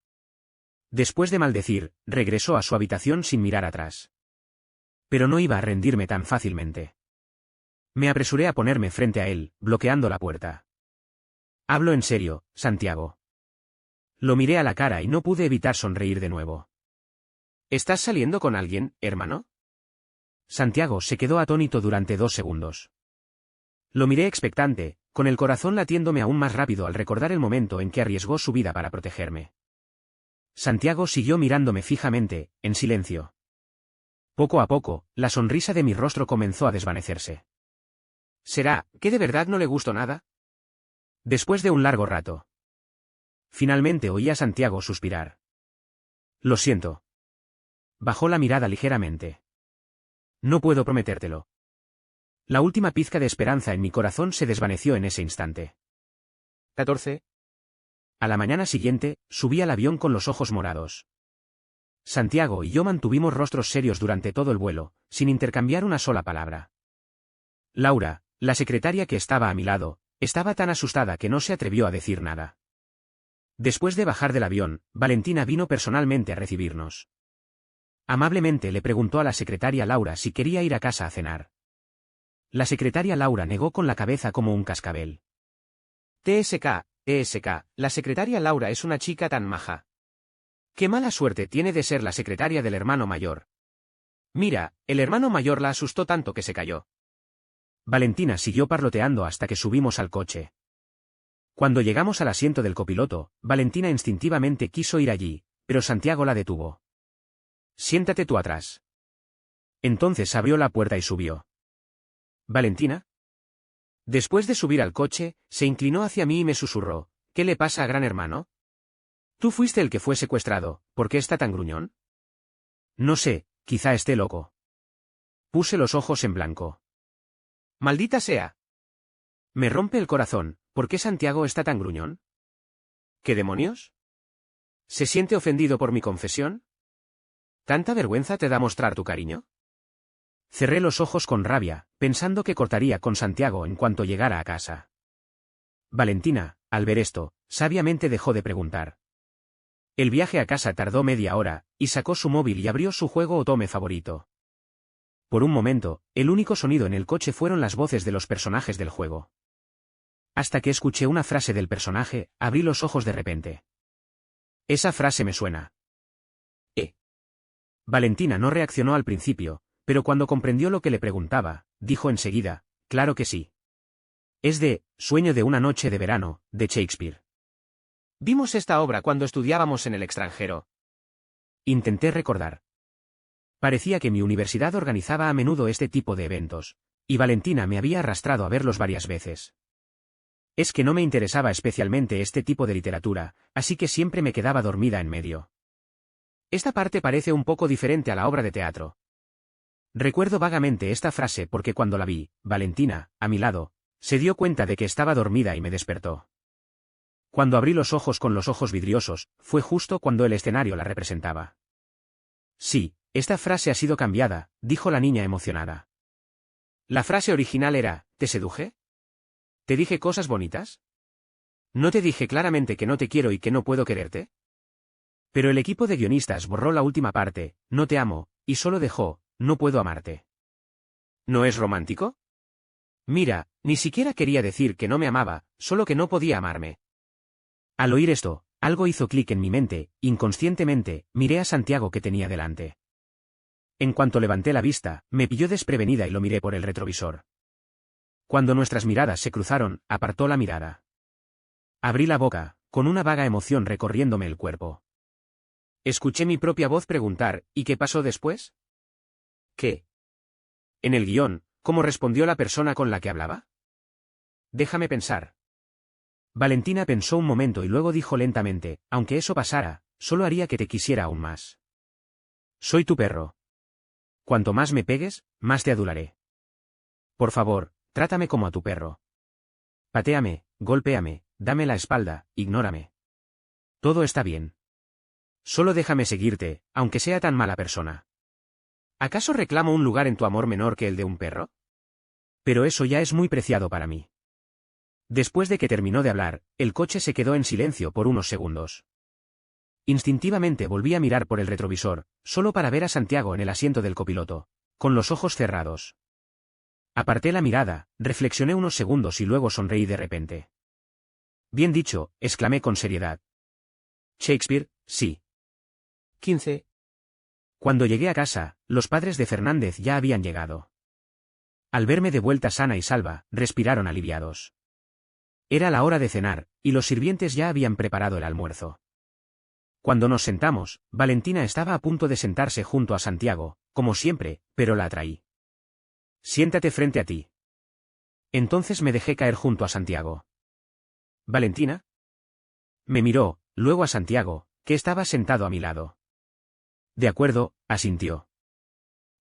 Después de maldecir, regresó a su habitación sin mirar atrás. Pero no iba a rendirme tan fácilmente. Me apresuré a ponerme frente a él, bloqueando la puerta. Hablo en serio, Santiago. Lo miré a la cara y no pude evitar sonreír de nuevo. ¿Estás saliendo con alguien, hermano? Santiago se quedó atónito durante 2 segundos. Lo miré expectante, con el corazón latiéndome aún más rápido al recordar el momento en que arriesgó su vida para protegerme. Santiago siguió mirándome fijamente, en silencio. Poco a poco, la sonrisa de mi rostro comenzó a desvanecerse. ¿Será que de verdad no le gustó nada? Después de un largo rato. Finalmente oí a Santiago suspirar. Lo siento. Bajó la mirada ligeramente. No puedo prometértelo. La última pizca de esperanza en mi corazón se desvaneció en ese instante. 14. A la mañana siguiente, subí al avión con los ojos morados. Santiago y yo mantuvimos rostros serios durante todo el vuelo, sin intercambiar una sola palabra. Laura, la secretaria que estaba a mi lado, estaba tan asustada que no se atrevió a decir nada. Después de bajar del avión, Valentina vino personalmente a recibirnos. Amablemente le preguntó a la secretaria Laura si quería ir a casa a cenar. La secretaria Laura negó con la cabeza como un cascabel. TSK, la secretaria Laura es una chica tan maja. Qué mala suerte tiene de ser la secretaria del hermano mayor. Mira, el hermano mayor la asustó tanto que se cayó. Valentina siguió parloteando hasta que subimos al coche. Cuando llegamos al asiento del copiloto, Valentina instintivamente quiso ir allí, pero Santiago la detuvo. Siéntate tú atrás. Entonces abrió la puerta y subió. ¿Valentina? Después de subir al coche, se inclinó hacia mí y me susurró, ¿qué le pasa a gran hermano? Tú fuiste el que fue secuestrado, ¿por qué está tan gruñón? No sé, quizá esté loco. Puse los ojos en blanco. Maldita sea. Me rompe el corazón, ¿por qué Santiago está tan gruñón? ¿Qué demonios? ¿Se siente ofendido por mi confesión? ¿Tanta vergüenza te da mostrar tu cariño? Cerré los ojos con rabia, pensando que cortaría con Santiago en cuanto llegara a casa. Valentina, al ver esto, sabiamente dejó de preguntar. El viaje a casa tardó media hora, y sacó su móvil y abrió su juego Otome favorito. Por un momento, el único sonido en el coche fueron las voces de los personajes del juego. Hasta que escuché una frase del personaje, abrí los ojos de repente. Esa frase me suena. Valentina no reaccionó al principio, pero cuando comprendió lo que le preguntaba, dijo enseguida, claro que sí. Es de Sueño de una noche de verano, de Shakespeare. Vimos esta obra cuando estudiábamos en el extranjero. Intenté recordar. Parecía que mi universidad organizaba a menudo este tipo de eventos, y Valentina me había arrastrado a verlos varias veces. Es que no me interesaba especialmente este tipo de literatura, así que siempre me quedaba dormida en medio. Esta parte parece un poco diferente a la obra de teatro. Recuerdo vagamente esta frase porque cuando la vi, Valentina, a mi lado, se dio cuenta de que estaba dormida y me despertó. Cuando abrí los ojos con los ojos vidriosos, fue justo cuando el escenario la representaba. Sí, esta frase ha sido cambiada, dijo la niña emocionada. La frase original era, ¿te seduje? ¿Te dije cosas bonitas? ¿No te dije claramente que no te quiero y que no puedo quererte? Pero el equipo de guionistas borró la última parte, no te amo, y solo dejó, no puedo amarte. ¿No es romántico? Mira, ni siquiera quería decir que no me amaba, solo que no podía amarme. Al oír esto, algo hizo clic en mi mente, inconscientemente, miré a Santiago que tenía delante. En cuanto levanté la vista, me pilló desprevenida y lo miré por el retrovisor. Cuando nuestras miradas se cruzaron, apartó la mirada. Abrí la boca, con una vaga emoción recorriéndome el cuerpo. Escuché mi propia voz preguntar, ¿y qué pasó después? ¿Qué? En el guión, ¿cómo respondió la persona con la que hablaba? Déjame pensar. Valentina pensó un momento y luego dijo lentamente, aunque eso pasara, solo haría que te quisiera aún más. Soy tu perro. Cuanto más me pegues, más te adularé. Por favor, trátame como a tu perro. Patéame, golpéame, dame la espalda, ignórame. Todo está bien. Solo déjame seguirte, aunque sea tan mala persona. ¿Acaso reclamo un lugar en tu amor menor que el de un perro? Pero eso ya es muy preciado para mí. Después de que terminó de hablar, el coche se quedó en silencio por unos segundos. Instintivamente volví a mirar por el retrovisor, solo para ver a Santiago en el asiento del copiloto, con los ojos cerrados. Aparté la mirada, reflexioné unos segundos y luego sonreí de repente. Bien dicho, exclamé con seriedad. Shakespeare, sí. 15. Cuando llegué a casa, los padres de Fernández ya habían llegado. Al verme de vuelta sana y salva, respiraron aliviados. Era la hora de cenar, y los sirvientes ya habían preparado el almuerzo. Cuando nos sentamos, Valentina estaba a punto de sentarse junto a Santiago, como siempre, pero la atraí. Siéntate frente a ti. Entonces me dejé caer junto a Santiago. ¿Valentina? Me miró, luego a Santiago, que estaba sentado a mi lado. De acuerdo, asintió.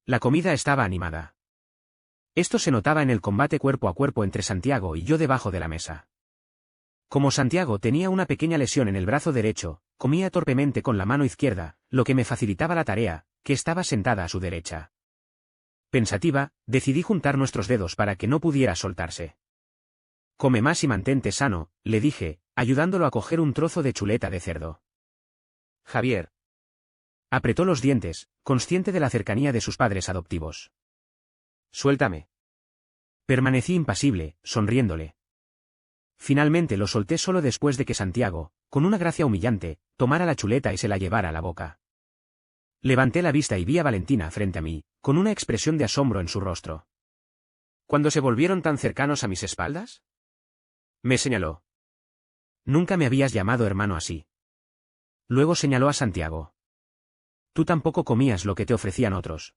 La comida estaba animada. Esto se notaba en el combate cuerpo a cuerpo entre Santiago y yo debajo de la mesa. Como Santiago tenía una pequeña lesión en el brazo derecho, comía torpemente con la mano izquierda, lo que me facilitaba la tarea, que estaba sentada a su derecha. Pensativa, decidí juntar nuestros dedos para que no pudiera soltarse. Come más y mantente sano, le dije, ayudándolo a coger un trozo de chuleta de cerdo. Javier. Apretó los dientes, consciente de la cercanía de sus padres adoptivos. Suéltame. Permanecí impasible, sonriéndole. Finalmente lo solté solo después de que Santiago, con una gracia humillante, tomara la chuleta y se la llevara a la boca. Levanté la vista y vi a Valentina frente a mí, con una expresión de asombro en su rostro. ¿Cuándo se volvieron tan cercanos a mis espaldas? Me señaló. Nunca me habías llamado hermano así. Luego señaló a Santiago. Tú tampoco comías lo que te ofrecían otros.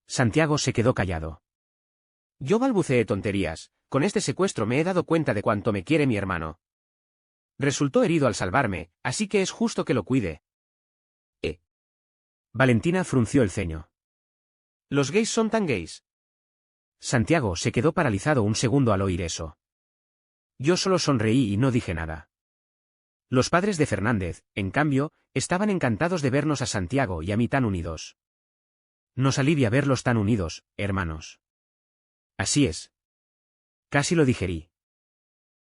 Santiago se quedó callado. Yo balbuceé tonterías, con este secuestro me he dado cuenta de cuánto me quiere mi hermano. Resultó herido al salvarme, así que es justo que lo cuide. Valentina frunció el ceño. ¿Los gays son tan gays? Santiago se quedó paralizado un segundo al oír eso. Yo solo sonreí y no dije nada. Los padres de Fernández, en cambio, estaban encantados de vernos a Santiago y a mí tan unidos. Nos alivia verlos tan unidos, hermanos. Así es. Casi lo digerí.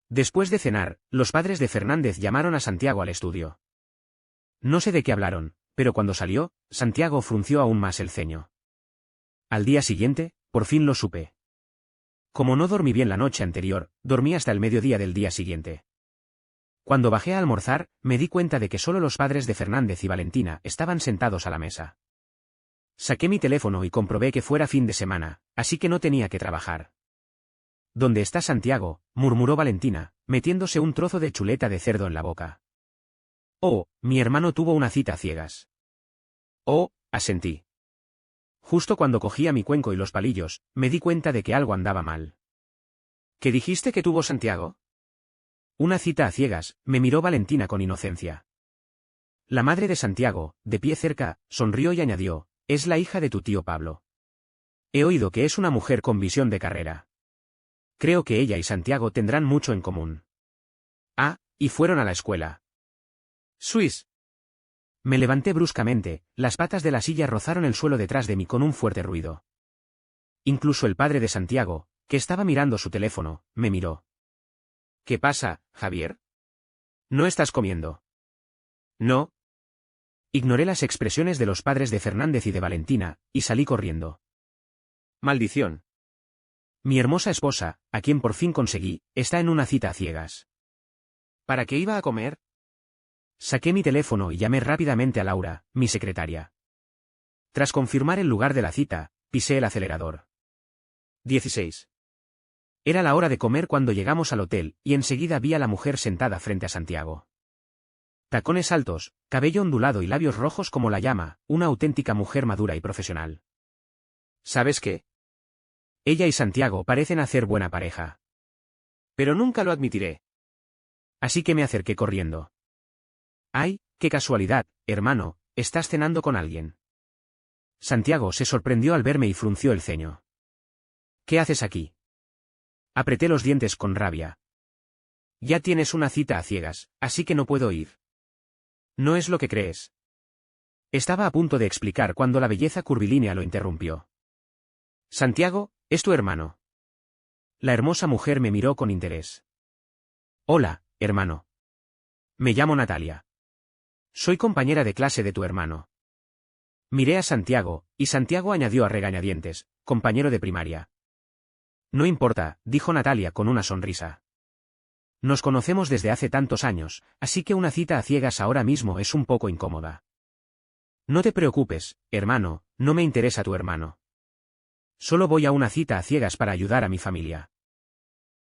Después de cenar, los padres de Fernández llamaron a Santiago al estudio. No sé de qué hablaron, pero cuando salió, Santiago frunció aún más el ceño. Al día siguiente, por fin lo supe. Como no dormí bien la noche anterior, dormí hasta el mediodía del día siguiente. Cuando bajé a almorzar, me di cuenta de que solo los padres de Fernández y Valentina estaban sentados a la mesa. Saqué mi teléfono y comprobé que fuera fin de semana, así que no tenía que trabajar. ¿Dónde está Santiago?, murmuró Valentina, metiéndose un trozo de chuleta de cerdo en la boca. Oh, mi hermano tuvo una cita a ciegas. Oh, asentí. Justo cuando cogía mi cuenco y los palillos, me di cuenta de que algo andaba mal. ¿Qué dijiste que tuvo Santiago? Una cita a ciegas, me miró Valentina con inocencia. La madre de Santiago, de pie cerca, sonrió y añadió, es la hija de tu tío Pablo. He oído que es una mujer con visión de carrera. Creo que ella y Santiago tendrán mucho en común. Ah, y fueron a la escuela. Suiz. Me levanté bruscamente, las patas de la silla rozaron el suelo detrás de mí con un fuerte ruido. Incluso el padre de Santiago, que estaba mirando su teléfono, me miró. ¿Qué pasa, Javier? ¿No estás comiendo? No. Ignoré las expresiones de los padres de Fernández y de Valentina, y salí corriendo. Maldición. Mi hermosa esposa, a quien por fin conseguí, está en una cita a ciegas. ¿Para qué iba a comer? Saqué mi teléfono y llamé rápidamente a Laura, mi secretaria. Tras confirmar el lugar de la cita, pisé el acelerador. 16. Era la hora de comer cuando llegamos al hotel, y enseguida vi a la mujer sentada frente a Santiago. Tacones altos, cabello ondulado y labios rojos como la llama, una auténtica mujer madura y profesional. ¿Sabes qué? Ella y Santiago parecen hacer buena pareja. Pero nunca lo admitiré. Así que me acerqué corriendo. ¡Ay, qué casualidad, hermano! ¿Estás cenando con alguien? Santiago se sorprendió al verme y frunció el ceño. ¿Qué haces aquí? Apreté los dientes con rabia. Ya tienes una cita a ciegas, así que no puedo ir. No es lo que crees. Estaba a punto de explicar cuando la belleza curvilínea lo interrumpió. Santiago, es tu hermano. La hermosa mujer me miró con interés. Hola, hermano. Me llamo Natalia. Soy compañera de clase de tu hermano. Miré a Santiago, y Santiago añadió a regañadientes, compañero de primaria. No importa, dijo Natalia con una sonrisa. Nos conocemos desde hace tantos años, así que una cita a ciegas ahora mismo es un poco incómoda. No te preocupes, hermano, no me interesa tu hermano. Solo voy a una cita a ciegas para ayudar a mi familia.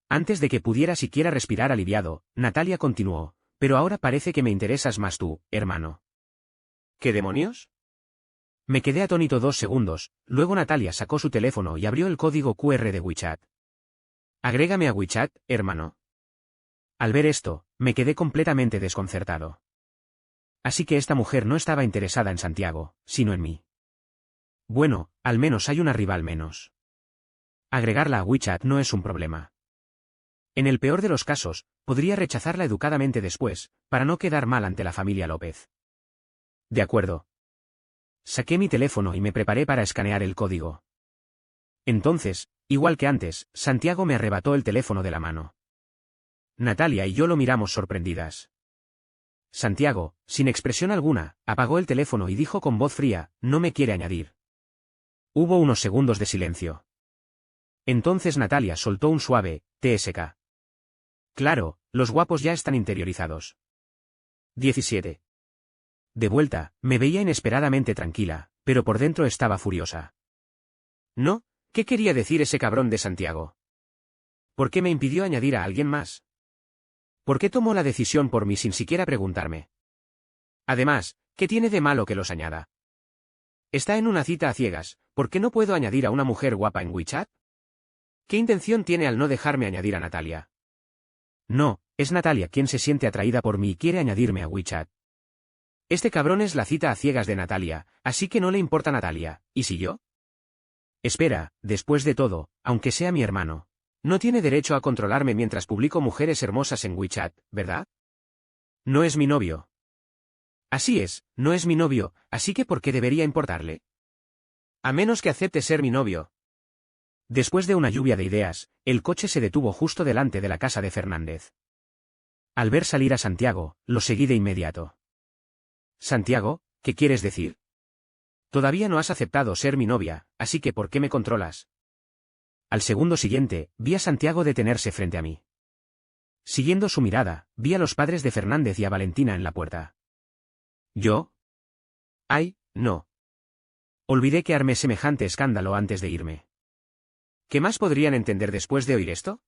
Antes de que pudiera siquiera respirar aliviado, Natalia continuó, pero ahora parece que me interesas más tú, hermano. ¿Qué demonios? Me quedé atónito 2 segundos, luego Natalia sacó su teléfono y abrió el código QR de WeChat. Agrégame a WeChat, hermano. Al ver esto, me quedé completamente desconcertado. Así que esta mujer no estaba interesada en Santiago, sino en mí. Bueno, al menos hay una rival menos. Agregarla a WeChat no es un problema. En el peor de los casos, podría rechazarla educadamente después, para no quedar mal ante la familia López. De acuerdo. Saqué mi teléfono y me preparé para escanear el código. Entonces, igual que antes, Santiago me arrebató el teléfono de la mano. Natalia y yo lo miramos sorprendidas. Santiago, sin expresión alguna, apagó el teléfono y dijo con voz fría, no me quiere añadir. Hubo unos segundos de silencio. Entonces Natalia soltó un suave, TSK. Claro, los guapos ya están interiorizados. 17. De vuelta, me veía inesperadamente tranquila, pero por dentro estaba furiosa. No, ¿qué quería decir ese cabrón de Santiago? ¿Por qué me impidió añadir a alguien más? ¿Por qué tomó la decisión por mí sin siquiera preguntarme? Además, ¿qué tiene de malo que los añada? Está en una cita a ciegas, ¿por qué no puedo añadir a una mujer guapa en WeChat? ¿Qué intención tiene al no dejarme añadir a Natalia? No, es Natalia quien se siente atraída por mí y quiere añadirme a WeChat. Este cabrón es la cita a ciegas de Natalia, así que no le importa Natalia, ¿y si yo? Espera, después de todo, aunque sea mi hermano, no tiene derecho a controlarme mientras publico mujeres hermosas en WeChat, ¿verdad? No es mi novio. Así es, no es mi novio, así que ¿por qué debería importarle? A menos que acepte ser mi novio. Después de una lluvia de ideas, el coche se detuvo justo delante de la casa de Fernández. Al ver salir a Santiago, lo seguí de inmediato. Santiago, ¿qué quieres decir? Todavía no has aceptado ser mi novia, así que ¿por qué me controlas? Al segundo siguiente, vi a Santiago detenerse frente a mí. Siguiendo su mirada, vi a los padres de Fernández y a Valentina en la puerta. ¿Yo? ¡Ay, no! Olvidé que armé semejante escándalo antes de irme. ¿Qué más podrían entender después de oír esto?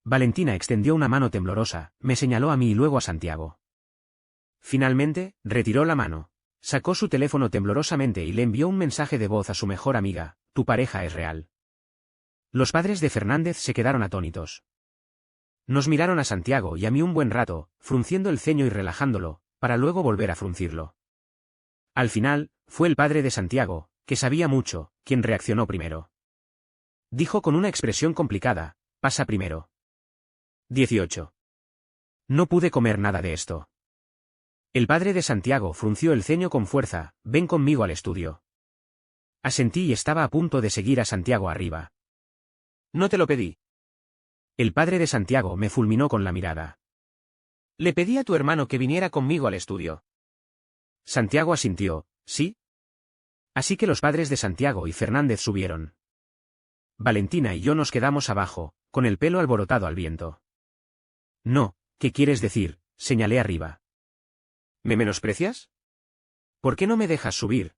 Valentina extendió una mano temblorosa, me señaló a mí y luego a Santiago. Finalmente, retiró la mano, sacó su teléfono temblorosamente y le envió un mensaje de voz a su mejor amiga, tu pareja es real. Los padres de Fernández se quedaron atónitos. Nos miraron a Santiago y a mí un buen rato, frunciendo el ceño y relajándolo, para luego volver a fruncirlo. Al final, fue el padre de Santiago, que sabía mucho, quien reaccionó primero. Dijo con una expresión complicada, pasa primero. 18. No pude comer nada de esto. El padre de Santiago frunció el ceño con fuerza, ven conmigo al estudio. Asentí y estaba a punto de seguir a Santiago arriba. No te lo pedí. El padre de Santiago me fulminó con la mirada. Le pedí a tu hermano que viniera conmigo al estudio. Santiago asintió, ¿sí? Así que los padres de Santiago y Fernández subieron. Valentina y yo nos quedamos abajo, con el pelo alborotado al viento. No, ¿qué quieres decir? Señalé arriba. ¿Me menosprecias? ¿Por qué no me dejas subir?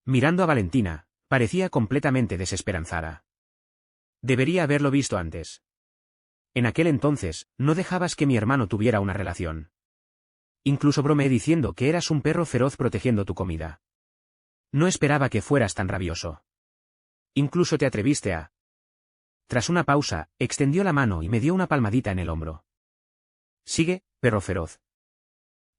Mirando a Valentina, parecía completamente desesperanzada. Debería haberlo visto antes. En aquel entonces, no dejabas que mi hermano tuviera una relación. Incluso bromeé diciendo que eras un perro feroz protegiendo tu comida. No esperaba que fueras tan rabioso. Incluso te atreviste a... Tras una pausa, extendió la mano y me dio una palmadita en el hombro. Sigue, perro feroz.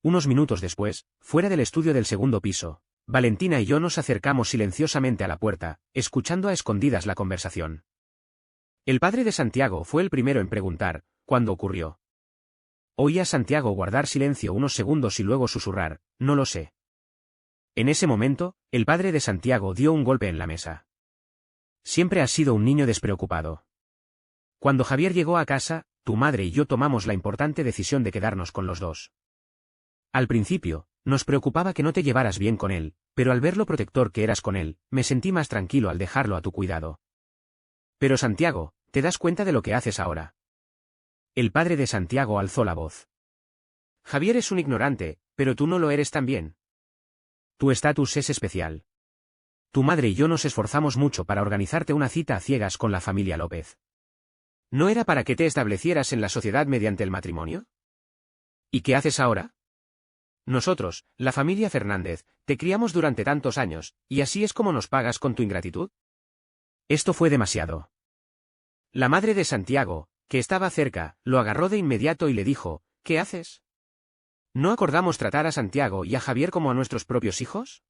Unos minutos después, fuera del estudio del segundo piso, Valentina y yo nos acercamos silenciosamente a la puerta, escuchando a escondidas la conversación. El padre de Santiago fue el primero en preguntar, ¿cuándo ocurrió? Oí a Santiago guardar silencio unos segundos y luego susurrar, no lo sé. En ese momento, el padre de Santiago dio un golpe en la mesa. Siempre has sido un niño despreocupado. Cuando Javier llegó a casa, tu madre y yo tomamos la importante decisión de quedarnos con los dos. Al principio, nos preocupaba que no te llevaras bien con él, pero al ver lo protector que eras con él, me sentí más tranquilo al dejarlo a tu cuidado. Pero Santiago, ¿te das cuenta de lo que haces ahora? El padre de Santiago alzó la voz. Javier es un ignorante, pero tú no lo eres también. Tu estatus es especial. Tu madre y yo nos esforzamos mucho para organizarte una cita a ciegas con la familia López. ¿No era para que te establecieras en la sociedad mediante el matrimonio? ¿Y qué haces ahora? Nosotros, la familia Fernández, te criamos durante tantos años, ¿y así es como nos pagas con tu ingratitud? Esto fue demasiado. La madre de Santiago, que estaba cerca, lo agarró de inmediato y le dijo, ¿qué haces? ¿No acordamos tratar a Santiago y a Javier como a nuestros propios hijos?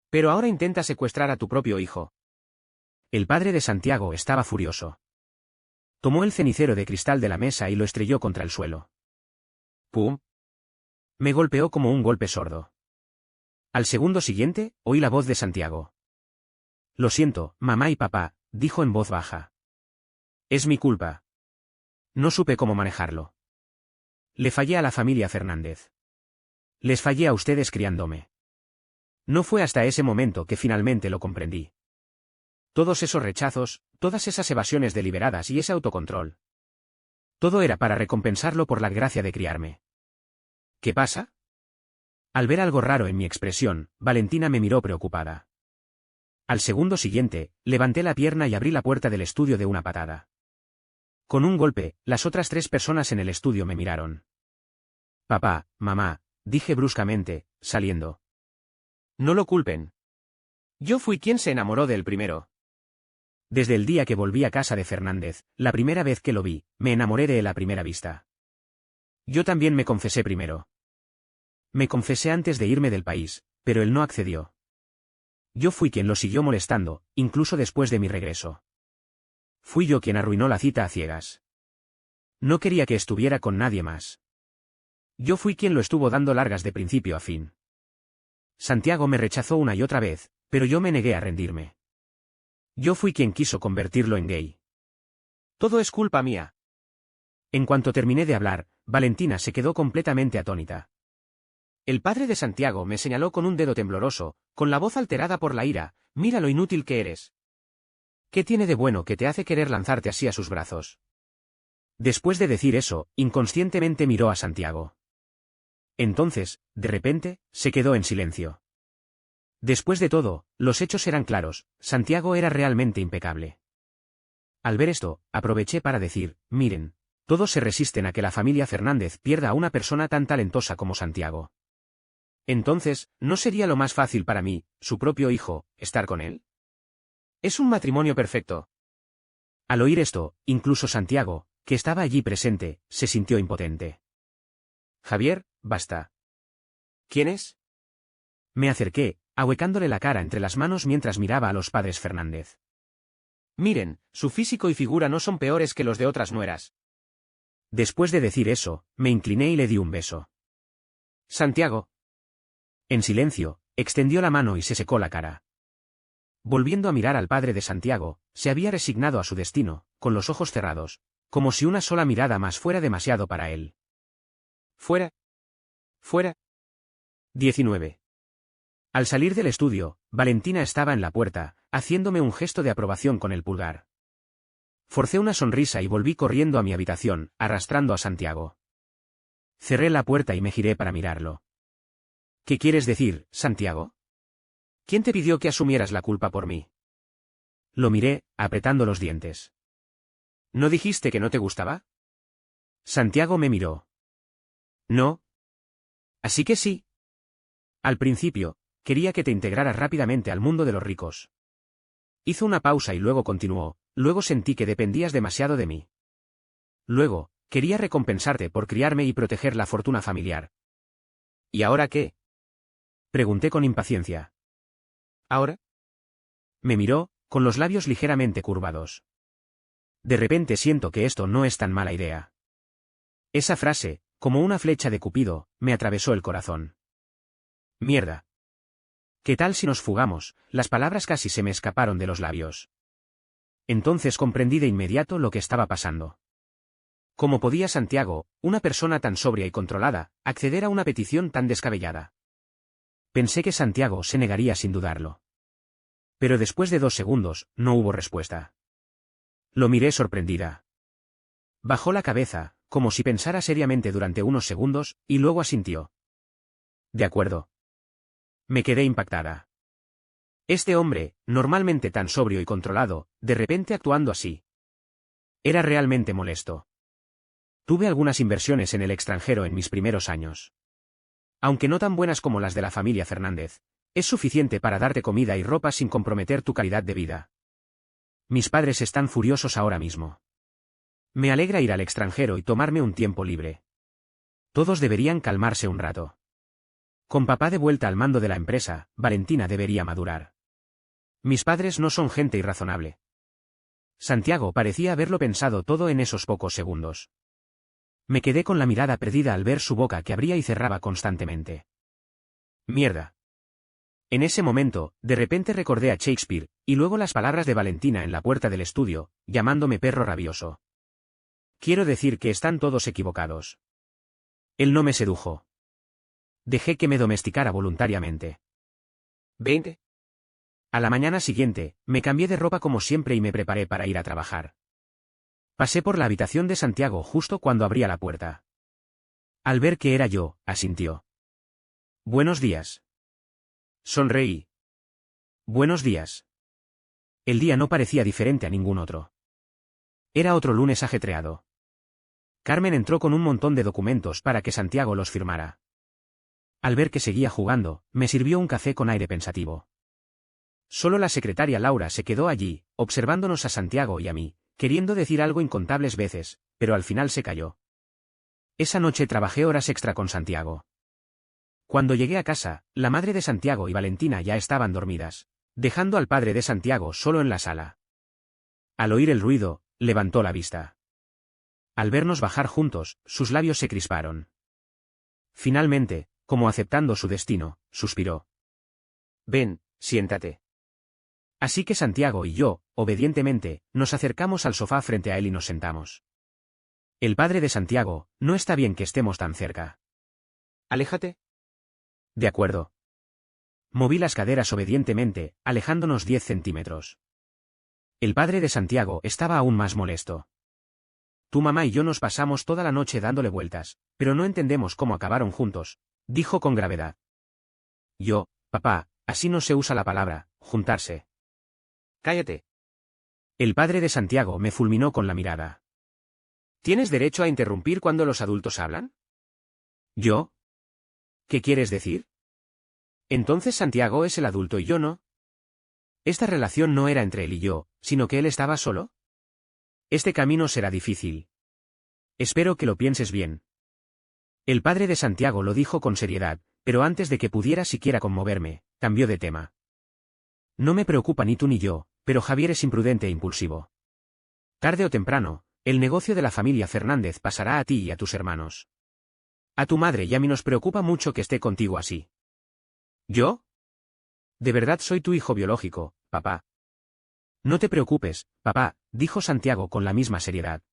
Pero ahora intenta secuestrar a tu propio hijo. El padre de Santiago estaba furioso. Tomó el cenicero de cristal de la mesa y lo estrelló contra el suelo. ¡Pum! Me golpeó como un golpe sordo. Al segundo siguiente, oí la voz de Santiago. Lo siento, mamá y papá, dijo en voz baja. Es mi culpa. No supe cómo manejarlo. Le fallé a la familia Fernández. Les fallé a ustedes criándome. No fue hasta ese momento que finalmente lo comprendí. Todos esos rechazos, todas esas evasiones deliberadas y ese autocontrol. Todo era para recompensarlo por la gracia de criarme. ¿Qué pasa? Al ver algo raro en mi expresión, Valentina me miró preocupada. Al segundo siguiente, levanté la pierna y abrí la puerta del estudio de una patada. Con un golpe, las otras 3 personas en el estudio me miraron. Papá, mamá, dije bruscamente, saliendo. No lo culpen. Yo fui quien se enamoró del primero. Desde el día que volví a casa de Fernández, la primera vez que lo vi, me enamoré de él a primera vista. Yo también me confesé primero. Me confesé antes de irme del país, pero él no accedió. Yo fui quien lo siguió molestando, incluso después de mi regreso. Fui yo quien arruinó la cita a ciegas. No quería que estuviera con nadie más. Yo fui quien lo estuvo dando largas de principio a fin. Santiago me rechazó una y otra vez, pero yo me negué a rendirme. Yo fui quien quiso convertirlo en gay. Todo es culpa mía. En cuanto terminé de hablar, Valentina se quedó completamente atónita. El padre de Santiago me señaló con un dedo tembloroso, con la voz alterada por la ira: mira lo inútil que eres. ¿Qué tiene de bueno que te hace querer lanzarte así a sus brazos? Después de decir eso, inconscientemente miró a Santiago. Entonces, de repente, se quedó en silencio. Después de todo, los hechos eran claros, Santiago era realmente impecable. Al ver esto, aproveché para decir: miren, todos se resisten a que la familia Fernández pierda a una persona tan talentosa como Santiago. Entonces, ¿no sería lo más fácil para mí, su propio hijo, estar con él? Es un matrimonio perfecto. Al oír esto, incluso Santiago, que estaba allí presente, se sintió impotente. Javier, basta. ¿Quién es? Me acerqué, ahuecándole la cara entre las manos mientras miraba a los padres Fernández. Miren, su físico y figura no son peores que los de otras nueras. Después de decir eso, me incliné y le di un beso. Santiago. En silencio, extendió la mano y se secó la cara. Volviendo a mirar al padre de Santiago, se había resignado a su destino, con los ojos cerrados, como si una sola mirada más fuera demasiado para él. Fuera. Fuera. 19. Al salir del estudio, Valentina estaba en la puerta, haciéndome un gesto de aprobación con el pulgar. Forcé una sonrisa y volví corriendo a mi habitación, arrastrando a Santiago. Cerré la puerta y me giré para mirarlo. ¿Qué quieres decir, Santiago? ¿Quién te pidió que asumieras la culpa por mí? Lo miré, apretando los dientes. ¿No dijiste que no te gustaba? Santiago me miró. No. Así que sí. Al principio, quería que te integraras rápidamente al mundo de los ricos. Hizo una pausa y luego continuó: luego sentí que dependías demasiado de mí. Luego, quería recompensarte por criarme y proteger la fortuna familiar. ¿Y ahora qué? Pregunté con impaciencia. ¿Ahora? Me miró, con los labios ligeramente curvados. De repente siento que esto no es tan mala idea. Esa frase, como una flecha de Cupido, me atravesó el corazón. Mierda. ¿Qué tal si nos fugamos? Las palabras casi se me escaparon de los labios. Entonces comprendí de inmediato lo que estaba pasando. ¿Cómo podía Santiago, una persona tan sobria y controlada, acceder a una petición tan descabellada? Pensé que Santiago se negaría sin dudarlo. Pero después de 2 segundos, no hubo respuesta. Lo miré sorprendida. Bajó la cabeza, como si pensara seriamente durante unos segundos, y luego asintió. De acuerdo. Me quedé impactada. Este hombre, normalmente tan sobrio y controlado, de repente actuando así. Era realmente molesto. Tuve algunas inversiones en el extranjero en mis primeros años. Aunque no tan buenas como las de la familia Fernández, es suficiente para darte comida y ropa sin comprometer tu calidad de vida. Mis padres están furiosos ahora mismo. Me alegra ir al extranjero y tomarme un tiempo libre. Todos deberían calmarse un rato. Con papá de vuelta al mando de la empresa, Valentina debería madurar. Mis padres no son gente irrazonable. Santiago parecía haberlo pensado todo en esos pocos segundos. Me quedé con la mirada perdida al ver su boca que abría y cerraba constantemente. Mierda. En ese momento, de repente recordé a Shakespeare, y luego las palabras de Valentina en la puerta del estudio, llamándome perro rabioso. Quiero decir que están todos equivocados. Él no me sedujo. Dejé que me domesticara voluntariamente. 20. A la mañana siguiente, me cambié de ropa como siempre y me preparé para ir a trabajar. Pasé por la habitación de Santiago justo cuando abría la puerta. Al ver que era yo, asintió. Buenos días. Sonreí. Buenos días. El día no parecía diferente a ningún otro. Era otro lunes ajetreado. Carmen entró con un montón de documentos para que Santiago los firmara. Al ver que seguía jugando, me sirvió un café con aire pensativo. Solo la secretaria Laura se quedó allí, observándonos a Santiago y a mí, queriendo decir algo incontables veces, pero al final se calló. Esa noche trabajé horas extra con Santiago. Cuando llegué a casa, la madre de Santiago y Valentina ya estaban dormidas, dejando al padre de Santiago solo en la sala. Al oír el ruido, levantó la vista. Al vernos bajar juntos, sus labios se crisparon. Finalmente, como aceptando su destino, suspiró. Ven, siéntate. Así que Santiago y yo, obedientemente, nos acercamos al sofá frente a él y nos sentamos. El padre de Santiago, no está bien que estemos tan cerca. Aléjate. De acuerdo. Moví las caderas obedientemente, alejándonos 10 centímetros. El padre de Santiago estaba aún más molesto. Tu mamá y yo nos pasamos toda la noche dándole vueltas, pero no entendemos cómo acabaron juntos, dijo con gravedad. Yo, papá, así no se usa la palabra, juntarse. Cállate. El padre de Santiago me fulminó con la mirada. ¿Tienes derecho a interrumpir cuando los adultos hablan? ¿Yo? ¿Qué quieres decir? Entonces Santiago es el adulto y yo no. Esta relación no era entre él y yo, sino que él estaba solo. Este camino será difícil. Espero que lo pienses bien. El padre de Santiago lo dijo con seriedad, pero antes de que pudiera siquiera conmoverme, cambió de tema. No me preocupa ni tú ni yo, pero Javier es imprudente e impulsivo. Tarde o temprano, el negocio de la familia Fernández pasará a ti y a tus hermanos. A tu madre y a mí nos preocupa mucho que esté contigo así. ¿Yo? De verdad soy tu hijo biológico, papá. No te preocupes, papá, dijo Santiago con la misma seriedad.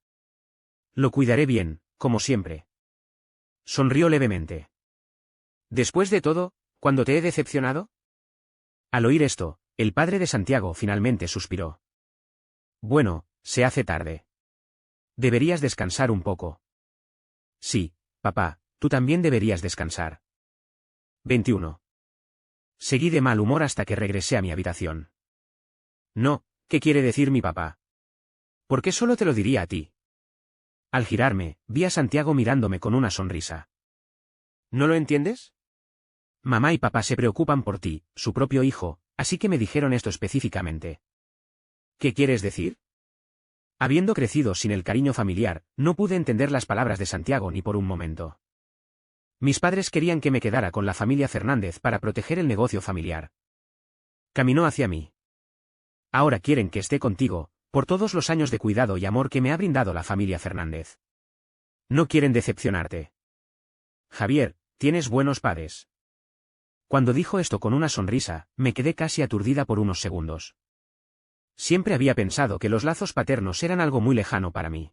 Lo cuidaré bien, como siempre. Sonrió levemente. Después de todo, ¿cuándo te he decepcionado? Al oír esto, el padre de Santiago finalmente suspiró. Bueno, se hace tarde. Deberías descansar un poco. Sí, papá, tú también deberías descansar. 21. Seguí de mal humor hasta que regresé a mi habitación. No, ¿qué quiere decir mi papá? ¿Por qué solo te lo diría a ti? Al girarme, vi a Santiago mirándome con una sonrisa. ¿No lo entiendes? Mamá y papá se preocupan por ti, su propio hijo, así que me dijeron esto específicamente. ¿Qué quieres decir? Habiendo crecido sin el cariño familiar, no pude entender las palabras de Santiago ni por un momento. Mis padres querían que me quedara con la familia Fernández para proteger el negocio familiar. Caminó hacia mí. Ahora quieren que esté contigo, por todos los años de cuidado y amor que me ha brindado la familia Fernández. No quieren decepcionarte. Javier, tienes buenos padres. Cuando dijo esto con una sonrisa, me quedé casi aturdida por unos segundos. Siempre había pensado que los lazos paternos eran algo muy lejano para mí.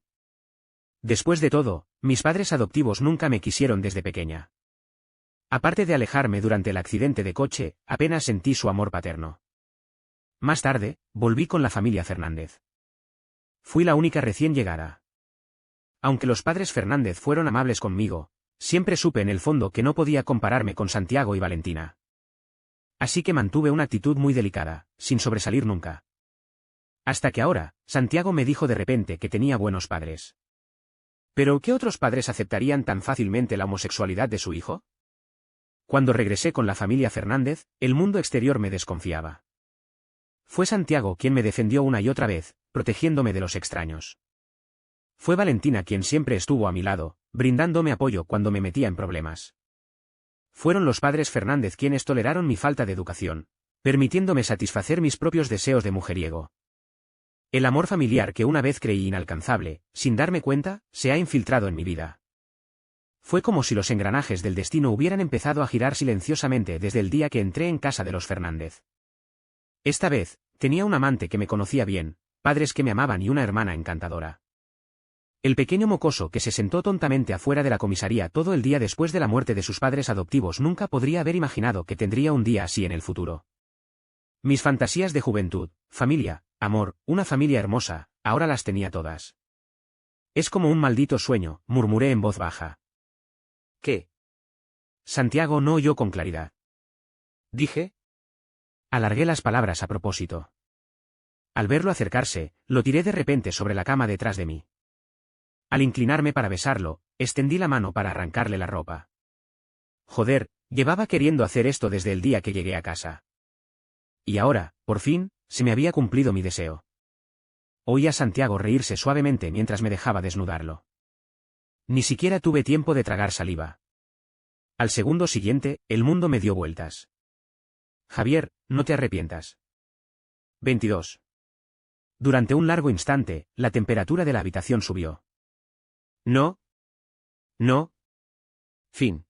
Después de todo, mis padres adoptivos nunca me quisieron desde pequeña. Aparte de alejarme durante el accidente de coche, apenas sentí su amor paterno. Más tarde, volví con la familia Fernández. Fui la única recién llegada. Aunque los padres Fernández fueron amables conmigo, siempre supe en el fondo que no podía compararme con Santiago y Valentina. Así que mantuve una actitud muy delicada, sin sobresalir nunca. Hasta que ahora, Santiago me dijo de repente que tenía buenos padres. ¿Pero qué otros padres aceptarían tan fácilmente la homosexualidad de su hijo? Cuando regresé con la familia Fernández, el mundo exterior me desconfiaba. Fue Santiago quien me defendió una y otra vez, protegiéndome de los extraños. Fue Valentina quien siempre estuvo a mi lado, brindándome apoyo cuando me metía en problemas. Fueron los padres Fernández quienes toleraron mi falta de educación, permitiéndome satisfacer mis propios deseos de mujeriego. El amor familiar que una vez creí inalcanzable, sin darme cuenta, se ha infiltrado en mi vida. Fue como si los engranajes del destino hubieran empezado a girar silenciosamente desde el día que entré en casa de los Fernández. Esta vez, tenía un amante que me conocía bien, padres que me amaban y una hermana encantadora. El pequeño mocoso que se sentó tontamente afuera de la comisaría todo el día después de la muerte de sus padres adoptivos nunca podría haber imaginado que tendría un día así en el futuro. Mis fantasías de juventud, familia, amor, una familia hermosa, ahora las tenía todas. Es como un maldito sueño, murmuré en voz baja. ¿Qué? Santiago no oyó con claridad. ¿Dije? Alargué las palabras a propósito. Al verlo acercarse, lo tiré de repente sobre la cama detrás de mí. Al inclinarme para besarlo, extendí la mano para arrancarle la ropa. Joder, llevaba queriendo hacer esto desde el día que llegué a casa. Y ahora, por fin, se me había cumplido mi deseo. Oí a Santiago reírse suavemente mientras me dejaba desnudarlo. Ni siquiera tuve tiempo de tragar saliva. Al segundo siguiente, el mundo me dio vueltas. Javier, no te arrepientas. 22. Durante un largo instante, la temperatura de la habitación subió. No. No. Fin.